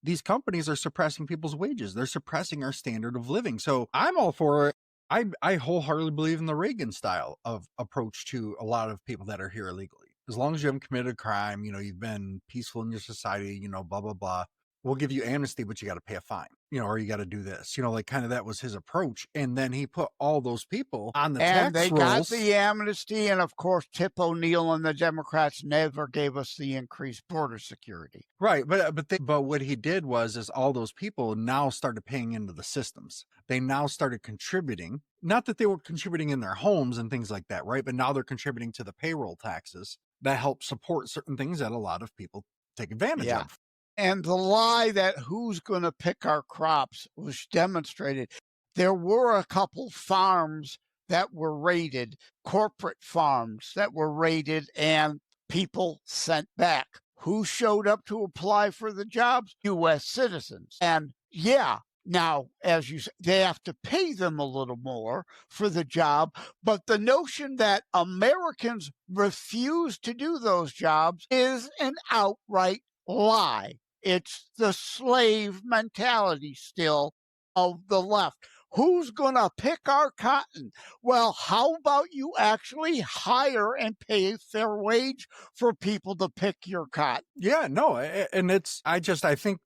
these companies are suppressing people's wages. They're suppressing our standard of living. So I'm all for it. I wholeheartedly believe in the Reagan style of approach to a lot of people that are here illegally. As long as you haven't committed a crime, you've been peaceful in your society, blah, blah, blah. we'll give you amnesty, but you got to pay a fine, or you got to do this, like kind of that was his approach. And then he put all those people on the And they tax got rolls. the amnesty, and of course, Tip O'Neill and the Democrats never gave us the increased border security. Right, but what he did is all those people now started paying into the systems. They now started contributing. Not that they were contributing in their homes and things like that, right? But now they're contributing to the payroll taxes that help support certain things that a lot of people take advantage Yeah. of. And the lie that who's going to pick our crops was demonstrated. There were a couple farms that were raided, corporate farms that were raided, and people sent back. Who showed up to apply for the jobs? U.S. citizens. And yeah, now, as you say, they have to pay them a little more for the job. But the notion that Americans refuse to do those jobs is an outright lie. It's the slave mentality still of the left. Who's going to pick our cotton? Well, how about you actually hire and pay a fair wage for people to pick your cotton? Yeah, no, and I think,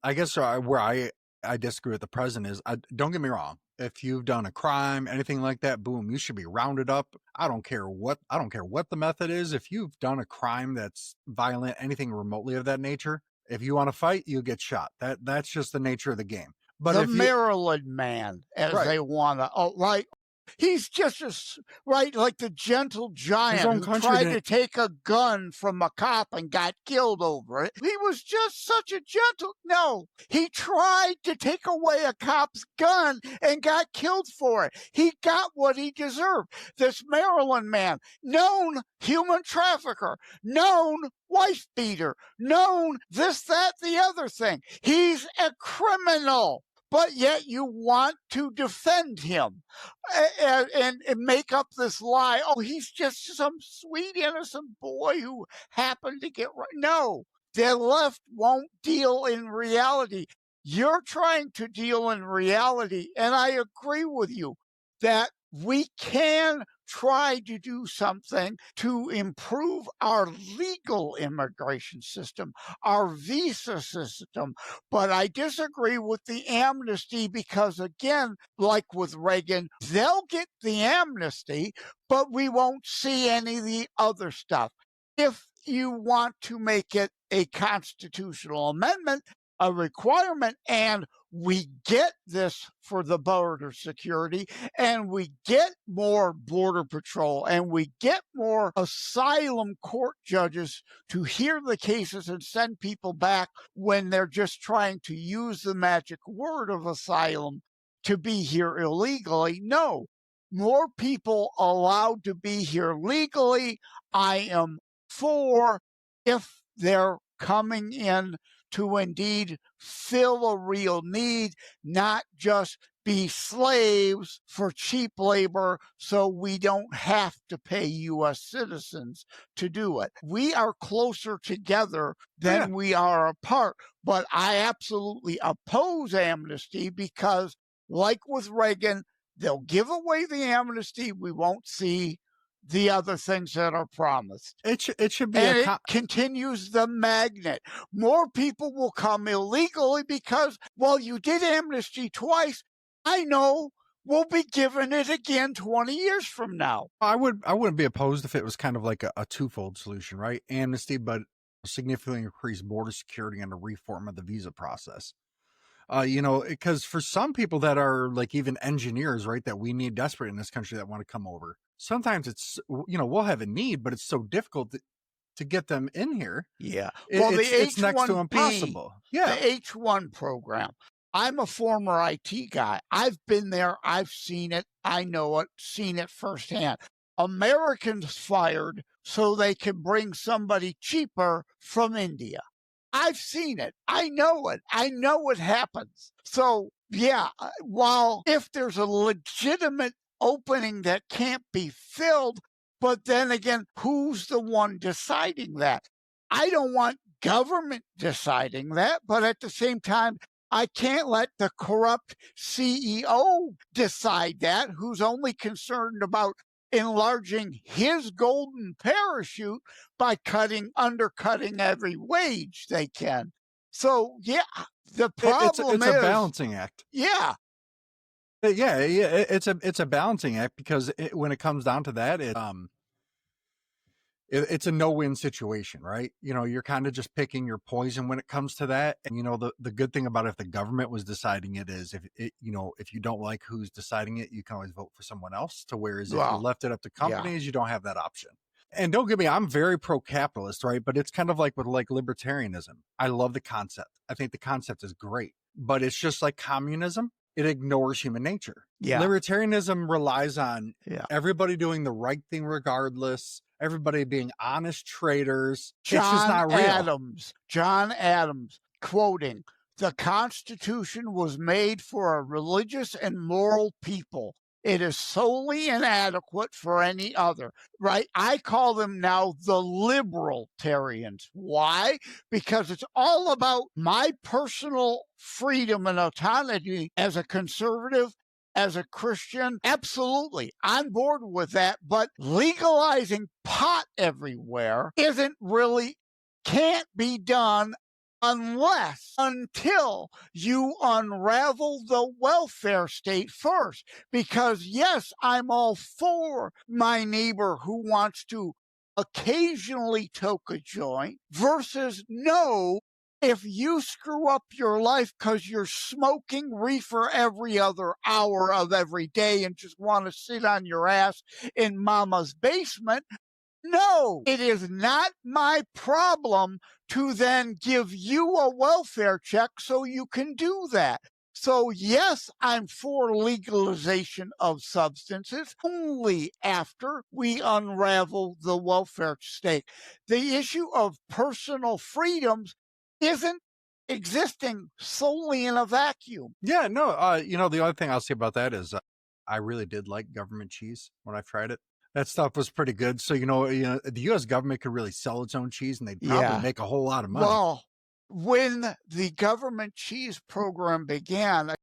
I guess where I disagree with the president is, don't get me wrong. If you've done a crime, anything like that, boom, you should be rounded up. I don't care what the method is. If you've done a crime that's violent, anything remotely of that nature, if you want to fight, you get shot. That's just the nature of the game. But the if Maryland man, as Right. they want to, right? He's just right, like the gentle giant own who country tried didn't- to take a gun from a cop and got killed over it. He was just such a gentle. No, he tried to take away a cop's gun and got killed for it. He got what he deserved. This Maryland man, known human trafficker, known wife beater, known this, that, the other thing. He's a criminal. But yet you want to defend him and make up this lie. Oh, he's just some sweet, innocent boy who happened to get right. No, the left won't deal in reality. You're trying to deal in reality. And I agree with you that we can try to do something to improve our legal immigration system, our visa system. But I disagree with the amnesty because, again, like with Reagan, they'll get the amnesty, but we won't see any of the other stuff. If you want to make it a constitutional amendment, a requirement, and we get this for the border security, and we get more border patrol, and we get more asylum court judges to hear the cases and send people back when they're just trying to use the magic word of asylum to be here illegally. No, more people allowed to be here legally. I am for, if they're coming in to indeed fill a real need, not just be slaves for cheap labor so we don't have to pay U.S. citizens to do it. We are closer together than we are apart. But I absolutely oppose amnesty because, like with Reagan, they'll give away the amnesty. We won't see the other things that are promised. It should be and it continues the magnet. More people will come illegally because, well, you did amnesty twice. I know we'll be given it again 20 years from now. I wouldn't be opposed if it was kind of like a twofold solution, right? Amnesty, but significantly increase border security and a reform of the visa process. Because for some people that are like even engineers, right, that we need desperate in this country that want to come over, sometimes it's, we'll have a need, but it's so difficult to get them in here. Yeah. Well, it's next to impossible. Yeah. The H-1 program. I'm a former IT guy. I've been there. I've seen it. I know it, seen it firsthand. Americans fired so they can bring somebody cheaper from India. I've seen it. I know it. I know what happens. So, yeah, while if there's a legitimate opening that can't be filled, but then again, who's the one deciding that? I don't want government deciding that, but at the same time, I can't let the corrupt CEO decide that, who's only concerned about enlarging his golden parachute by undercutting every wage they can. So, yeah, the It's problem it's a is, balancing act. yeah, Yeah, it's a balancing act because when it comes down to that, it's a no-win situation, right? You're kind of just picking your poison when it comes to that. And the good thing about if the government was deciding it is if you don't like who's deciding it, you can always vote for someone else. To whereas if you well, left it up to yeah, companies, you don't have that option. And don't get me, I'm very pro-capitalist, right? But it's kind of like with like libertarianism. I love the concept. I think the concept is great, but it's just like communism. It ignores human nature. yeah, Libertarianism relies on yeah. everybody doing the right thing regardless, everybody being honest traders. It's just John not real. Adams, John Adams, quoting, "The Constitution was made for a religious and moral people. It is solely inadequate for any other," right? I call them now the libertarians. Why? Because it's all about my personal freedom and autonomy as a conservative, as a Christian. Absolutely, on board with that. But legalizing pot everywhere isn't really, can't be done until you unravel the welfare state first. Because, yes, I'm all for my neighbor who wants to occasionally toke a joint versus no. If you screw up your life because you're smoking reefer every other hour of every day and just want to sit on your ass in mama's basement, no, it is not my problem to then give you a welfare check so you can do that. So, yes, I'm for legalization of substances only after we unravel the welfare state. The issue of personal freedoms isn't existing solely in a vacuum. Yeah, no, the only thing I'll say about that is I really did like government cheese when I tried it. That stuff was pretty good. So, the US government could really sell its own cheese and they'd probably Yeah. make a whole lot of money. Well, when the government cheese program began,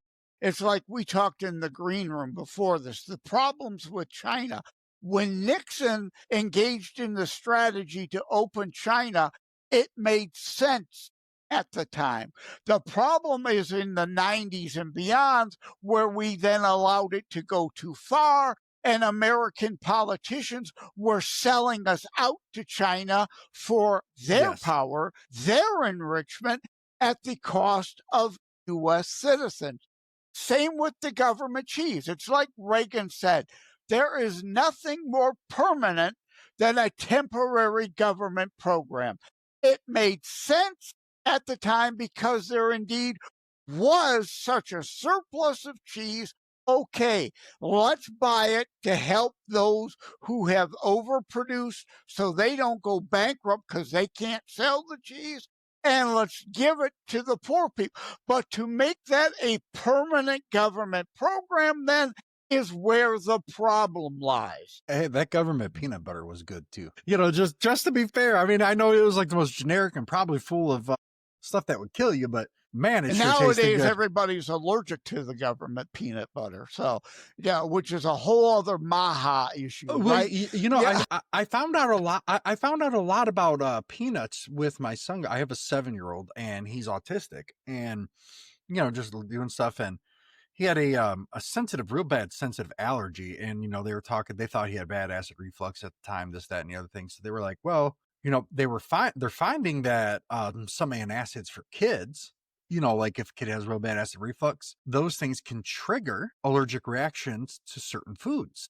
it's like we talked in the green room before this, the problems with China. When Nixon engaged in the strategy to open China, it made sense at the time. The problem is in the 90s and beyond, where we then allowed it to go too far, and American politicians were selling us out to China for their Yes. power, their enrichment at the cost of US citizens. Same with the government cheese. It's like Reagan said, there is nothing more permanent than a temporary government program. It made sense at the time because there indeed was such a surplus of cheese. Okay, let's buy it to help those who have overproduced so they don't go bankrupt because they can't sell the cheese. And let's give it to the poor people. But to make that a permanent government program then is where the problem lies. Hey, that government peanut butter was good too. Just to be fair, I mean, I know it was like the most generic and probably full of stuff that would kill you, but man, it And sure tasted nowadays, good. everybody's allergic to the government peanut butter. So, yeah, which is a whole other Maha issue, Well, right? Yeah. I found out a lot. I found out a lot about peanuts with my son. I have a 7-year-old and he's autistic, and just doing stuff, and he had a real bad sensitive allergy, and they thought he had bad acid reflux at the time, this, that, and the other thing. So they were like, well, they're finding that some antacids for kids, like if a kid has real bad acid reflux, those things can trigger allergic reactions to certain foods.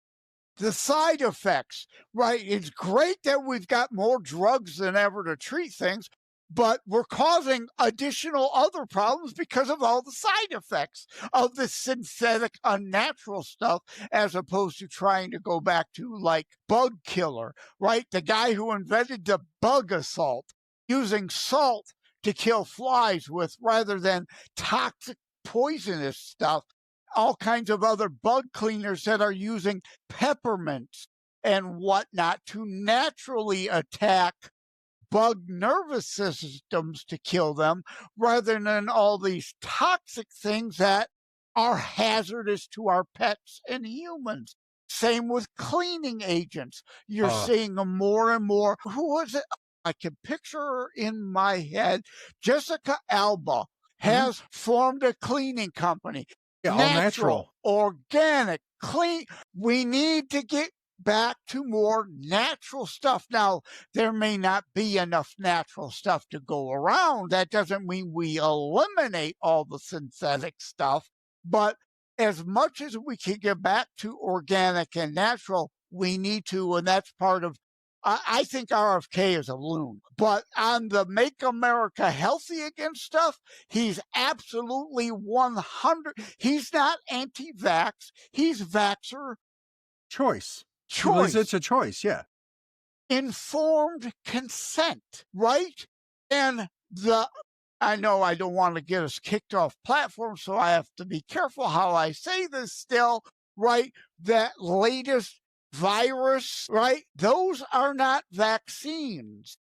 The side effects, right? It's great that we've got more drugs than ever to treat things, but we're causing additional other problems because of all the side effects of the synthetic, unnatural stuff, as opposed to trying to go back to like bug killer, right? The guy who invented the bug assault, using salt to kill flies with rather than toxic, poisonous stuff. All kinds of other bug cleaners that are using peppermints and whatnot to naturally attack bug nervous systems to kill them rather than all these toxic things that are hazardous to our pets and humans. Same with cleaning agents. You're Uh, seeing more and more. Who was it? I can picture her in my head. Jessica Alba Mhm. has formed a cleaning company. Yeah, all Natural, natural. organic, clean. We need to get back to more natural stuff. Now, there may not be enough natural stuff to go around. That doesn't mean we eliminate all the synthetic stuff, but as much as we can get back to organic and natural, we need to, and that's part of. I think RFK is a loon, but on the Make America Healthy Again stuff, he's absolutely 100. He's not anti-vax. He's vaxxer Choice. He believes it's choice, a choice, yeah. informed consent, right? And I know I don't want to get us kicked off platform, so I have to be careful how I say this still, right? That latest virus, right? Those are not vaccines.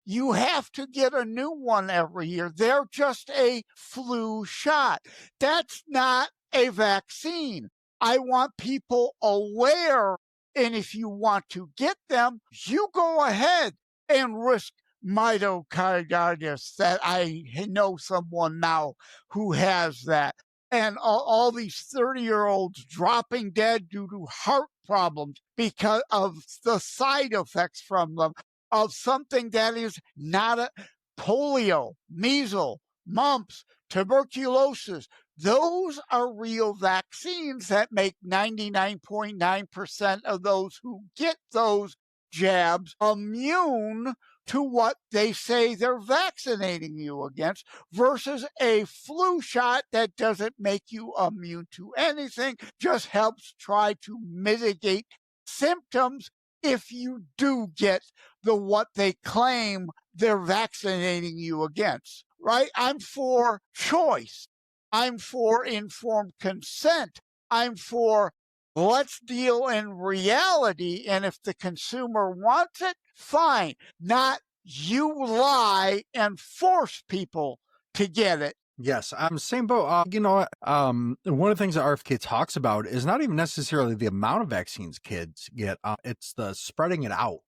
You have to get a new one every year. They're just a flu shot. That's not a vaccine. I want people aware. And if you want to get them, you go ahead and risk myocarditis. That I know someone now who has that. And all these 30-year-olds dropping dead due to heart problems because of the side effects from them of something that is not a polio, measles, mumps, tuberculosis. Those are real vaccines that make 99.9% of those who get those jabs immune to what they say they're vaccinating you against versus a flu shot that doesn't make you immune to anything, just helps try to mitigate symptoms if you do get the what they claim they're vaccinating you against, right? I'm for choice. I'm for informed consent. I'm for let's deal in reality. And if the consumer wants it, fine. Not you lie and force people to get it. Yes, I'm same boat. One of the things that RFK talks about is not even necessarily the amount of vaccines kids get. It's the spreading it out.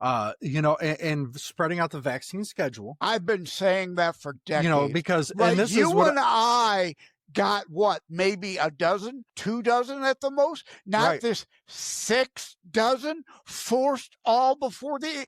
And spreading out the vaccine schedule. I've been saying that for decades. Because right? and this is You what and I got what, maybe a dozen, 2 dozen at the most, not right. this 6 dozen forced all before the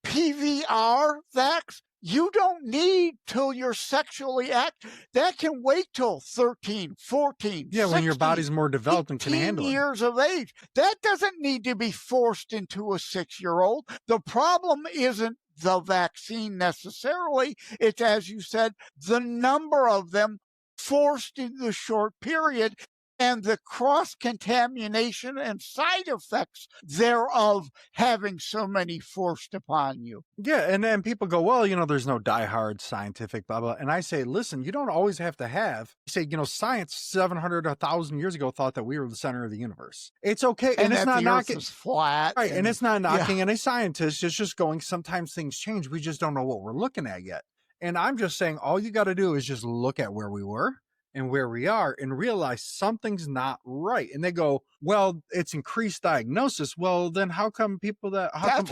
PVR vax. You don't need till you're sexually active. That can wait till 13, 14, Yeah, when your 16, body's more developed and can 18 handle it. years of age. That doesn't need to be forced into a 6-year-old. The problem isn't the vaccine necessarily. It's, as you said, the number of them forced in the short period and the cross contamination and side effects thereof having so many forced upon you. Yeah, and then people go, well, there's no diehard scientific blah blah. And I say, listen, you don't always have to have. You say, science 700, 1,000 years ago thought that we were the center of the universe. It's okay, And it's that not the knocking. Earth is flat, Right, and it's not knocking yeah. any scientist. It's just going, sometimes things change. We just don't know what we're looking at yet. And I'm just saying, all you got to do is just look at where we were and where we are and realize something's not right. And they go, well, it's increased diagnosis. Well, then how come That's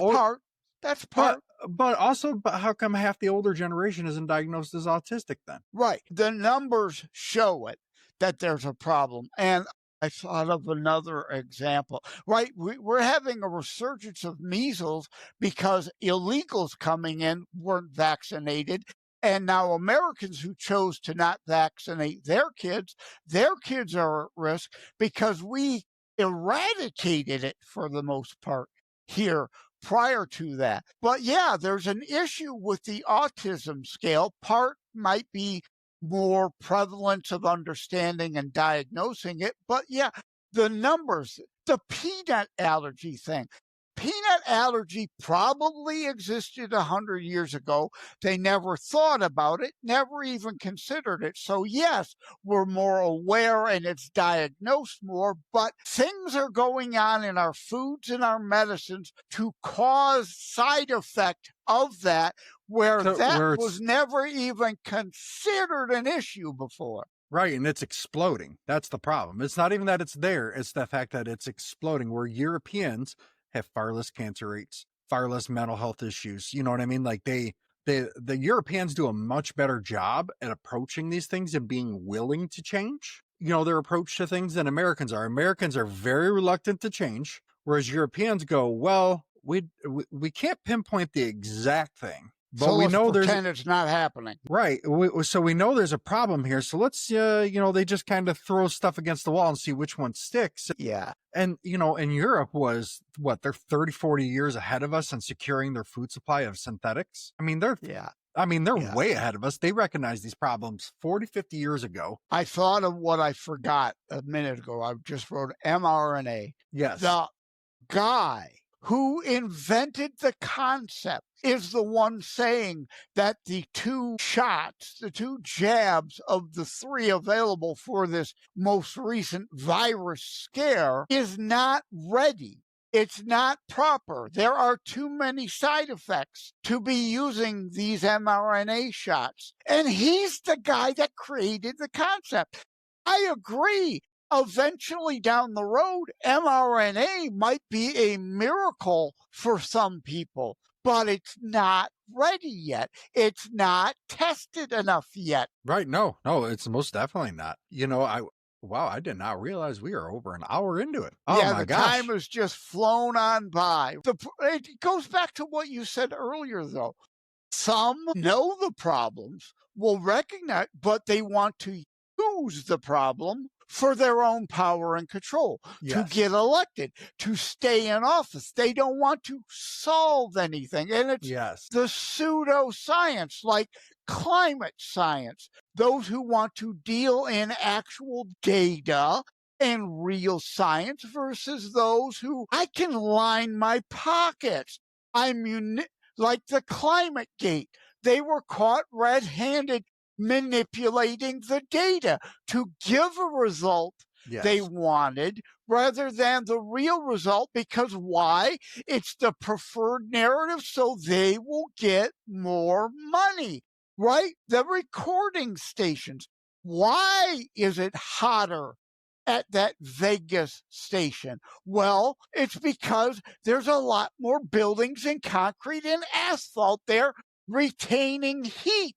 part. but how come half the older generation isn't diagnosed as autistic then? Right. The numbers show it that there's a problem. And I thought of another example, right? We're having a resurgence of measles because illegals coming in weren't vaccinated. And now Americans who chose to not vaccinate their kids are at risk because we eradicated it for the most part here prior to that. But yeah, there's an issue with the autism scale. Part might be more prevalence of understanding and diagnosing it. But yeah, the numbers, the peanut allergy thing. Peanut allergy probably existed 100 years ago. They never thought about it, never even considered it. So, yes, we're more aware and it's diagnosed more, but things are going on in our foods and our medicines to cause side effect of that where that was never even considered an issue before. Right, and it's exploding. That's the problem. It's not even that it's there, it's the fact that it's exploding, where Europeans have far less cancer rates, far less mental health issues. You know what I mean? Like the Europeans do a much better job at approaching these things and being willing to change, you know, their approach to things than Americans are. Americans are very reluctant to change, whereas Europeans go, well, we can't pinpoint the exact thing, but So we let's know there's pretend it's not happening. right. So we know there's a problem here. So let's, you know, they just kind of throw stuff against the wall and see which one sticks. Yeah. And, you know, and Europe was what, they're 30, 40 years ahead of us in securing their food supply of synthetics. I mean, they're Yeah. they're way ahead of us. They recognized these problems 40, 50 years ago. I thought of what I forgot a minute ago. I just wrote mRNA. Yes. The guy who invented the concept is the one saying that the 2 shots, the 2 jabs of the 3 available for this most recent virus scare is not ready. It's not proper. There are too many side effects to be using these mRNA shots. And he's the guy that created the concept. I agree. Eventually down the road, mRNA might be a miracle for some people, but it's not ready yet. It's not tested enough yet. Right. No, it's most definitely not. You know, wow, I did not realize we are over an hour into it. Oh Yeah, my the gosh. time has just flown on by. It goes back to what you said earlier, though. Some know the problems, will recognize, but they want to use the problem for their own power and control, to Yes. get elected, to stay in office. They don't want to solve anything. And it's Yes. the pseudoscience, like climate science, those who want to deal in actual data and real science versus those who I can line my pockets. Like the climate gate. They were caught red-handed manipulating the data to give a result they Yes. wanted rather than the real result. Because why? It's the preferred narrative, so they will get more money, right? The recording stations. Why is it hotter at that Vegas station? Well, it's because there's a lot more buildings and concrete and asphalt there retaining heat.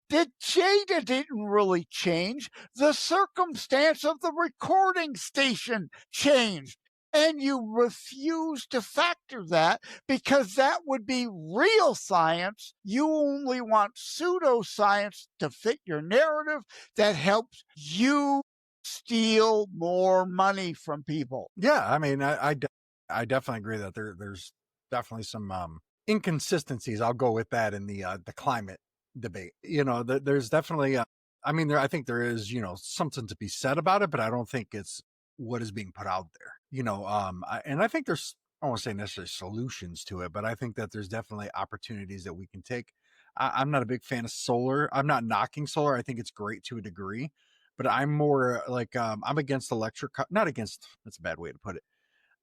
The data didn't really change. The circumstance of the recording station changed. And you refuse to factor that because that would be real science. You only want pseudoscience to fit your narrative that helps you steal more money from people. Yeah, I mean, I definitely agree that there's definitely some inconsistencies. I'll go with that in the climate debate. You know, there's definitely I mean, I think there is, you know, something to be said about it, but I don't think it's what is being put out there. You know, and I think there's, I won't say necessarily solutions to it, but I think that there's definitely opportunities that we can take. I'm not a big fan of solar. I'm not knocking solar. I think it's great to a degree, but I'm more like I'm against not against, that's a bad way to put it.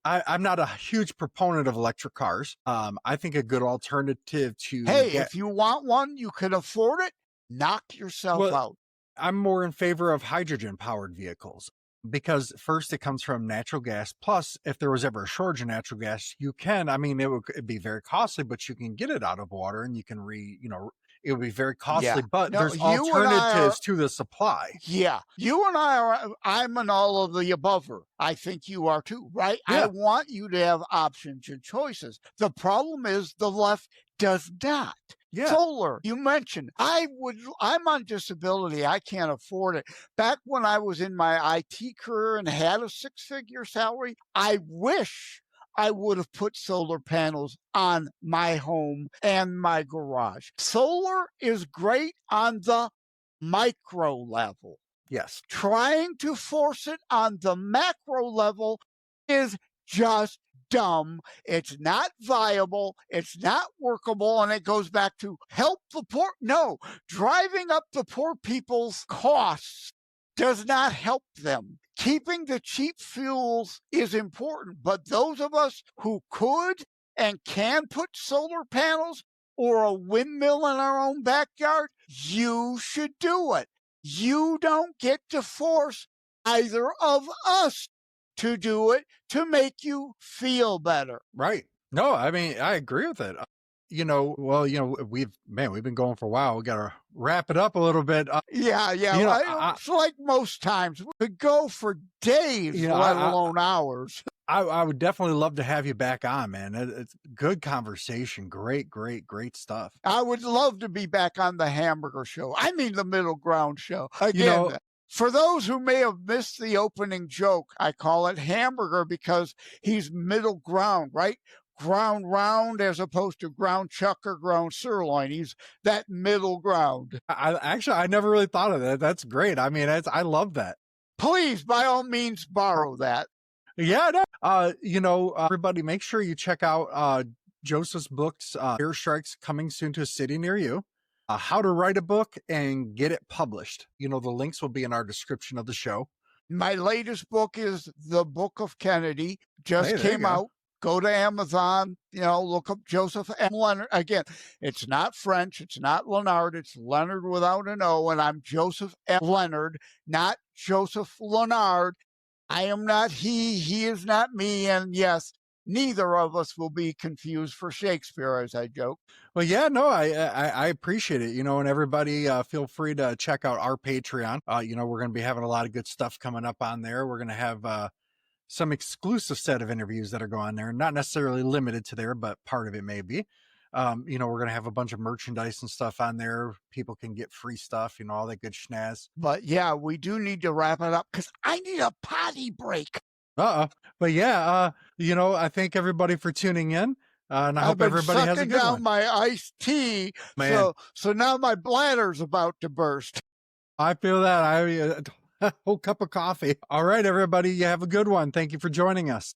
I'm not a huge proponent of electric cars. I think a good alternative to Hey, if you want one, you can afford it, knock yourself out. I'm more in favor of hydrogen powered vehicles because first it comes from natural gas. Plus, if there was ever a shortage of natural gas, I mean, it'd be very costly, but you can get it out of water and you can it would be very costly, but No, there's you and I alternatives are- to the supply. Yeah, you and I are, I'm an all of the abover. I think you are too, right? Yeah. I want you to have options and choices. The problem is the left does not. Yeah. Solar, you mentioned. I'm on disability. I can't afford it. Back when I was in my IT career and had a 6-figure salary, I wish I would have put solar panels on my home and my garage. Solar is great on the micro level. Yes. Trying to force it on the macro level is just dumb. It's not viable. It's not workable. And it goes back to help the poor. No, driving up the poor people's costs does not help them. Keeping the cheap fuels is important, but those of us who could and can put solar panels or a windmill in our own backyard, you should do it. You don't get to force either of us to do it to make you feel better. Right. No, I mean, I agree with it. Well, we've been going for a while. We got to wrap it up a little bit. Yeah, yeah. You know, I, It's like most times, we could go for days, you know, let I, alone hours. I would definitely love to have you back on, man. It's good conversation. Great, great, great stuff. I would love to be back on the Hamburger Show. I mean, the Middle Ground Show. You know, Again, for those who may have missed the opening joke, I call it hamburger because he's middle ground, right? Ground round as opposed to ground chuck or ground sirloin. He's that middle ground. I never really thought of that. That's great. I mean, I love that. Please, by all means, borrow that. Yeah, no. Everybody, make sure you check out Joseph's books. Air Strikes coming soon to a city near you. How to write a book and get it published. The links will be in our description of the show. My latest book is The Book of Kennedy. Just Hey, there you came go. out. Go to Amazon, look up Joseph M. Leonard. Again, it's not French. It's not Leonard. It's Leonard without an O. And I'm Joseph M. Leonard, not Joseph Leonard. I am not he. He is not me. And yes, neither of us will be confused for Shakespeare, as I joke. Well, yeah, no, I appreciate it. And everybody, feel free to check out our Patreon. We're going to be having a lot of good stuff coming up on there. We're going to have some exclusive set of interviews that are going there, not necessarily limited to there, but part of it may be. We're going to have a bunch of merchandise and stuff on there. People can get free stuff, all that good schnaz. But yeah, we do need to wrap it up because I need a potty break. But yeah, I thank everybody for tuning in. And I hope everybody has a good down one. my iced tea, Man. so now my bladder's about to burst. I feel that. A whole cup of coffee. All right, everybody, you have a good one. Thank you for joining us.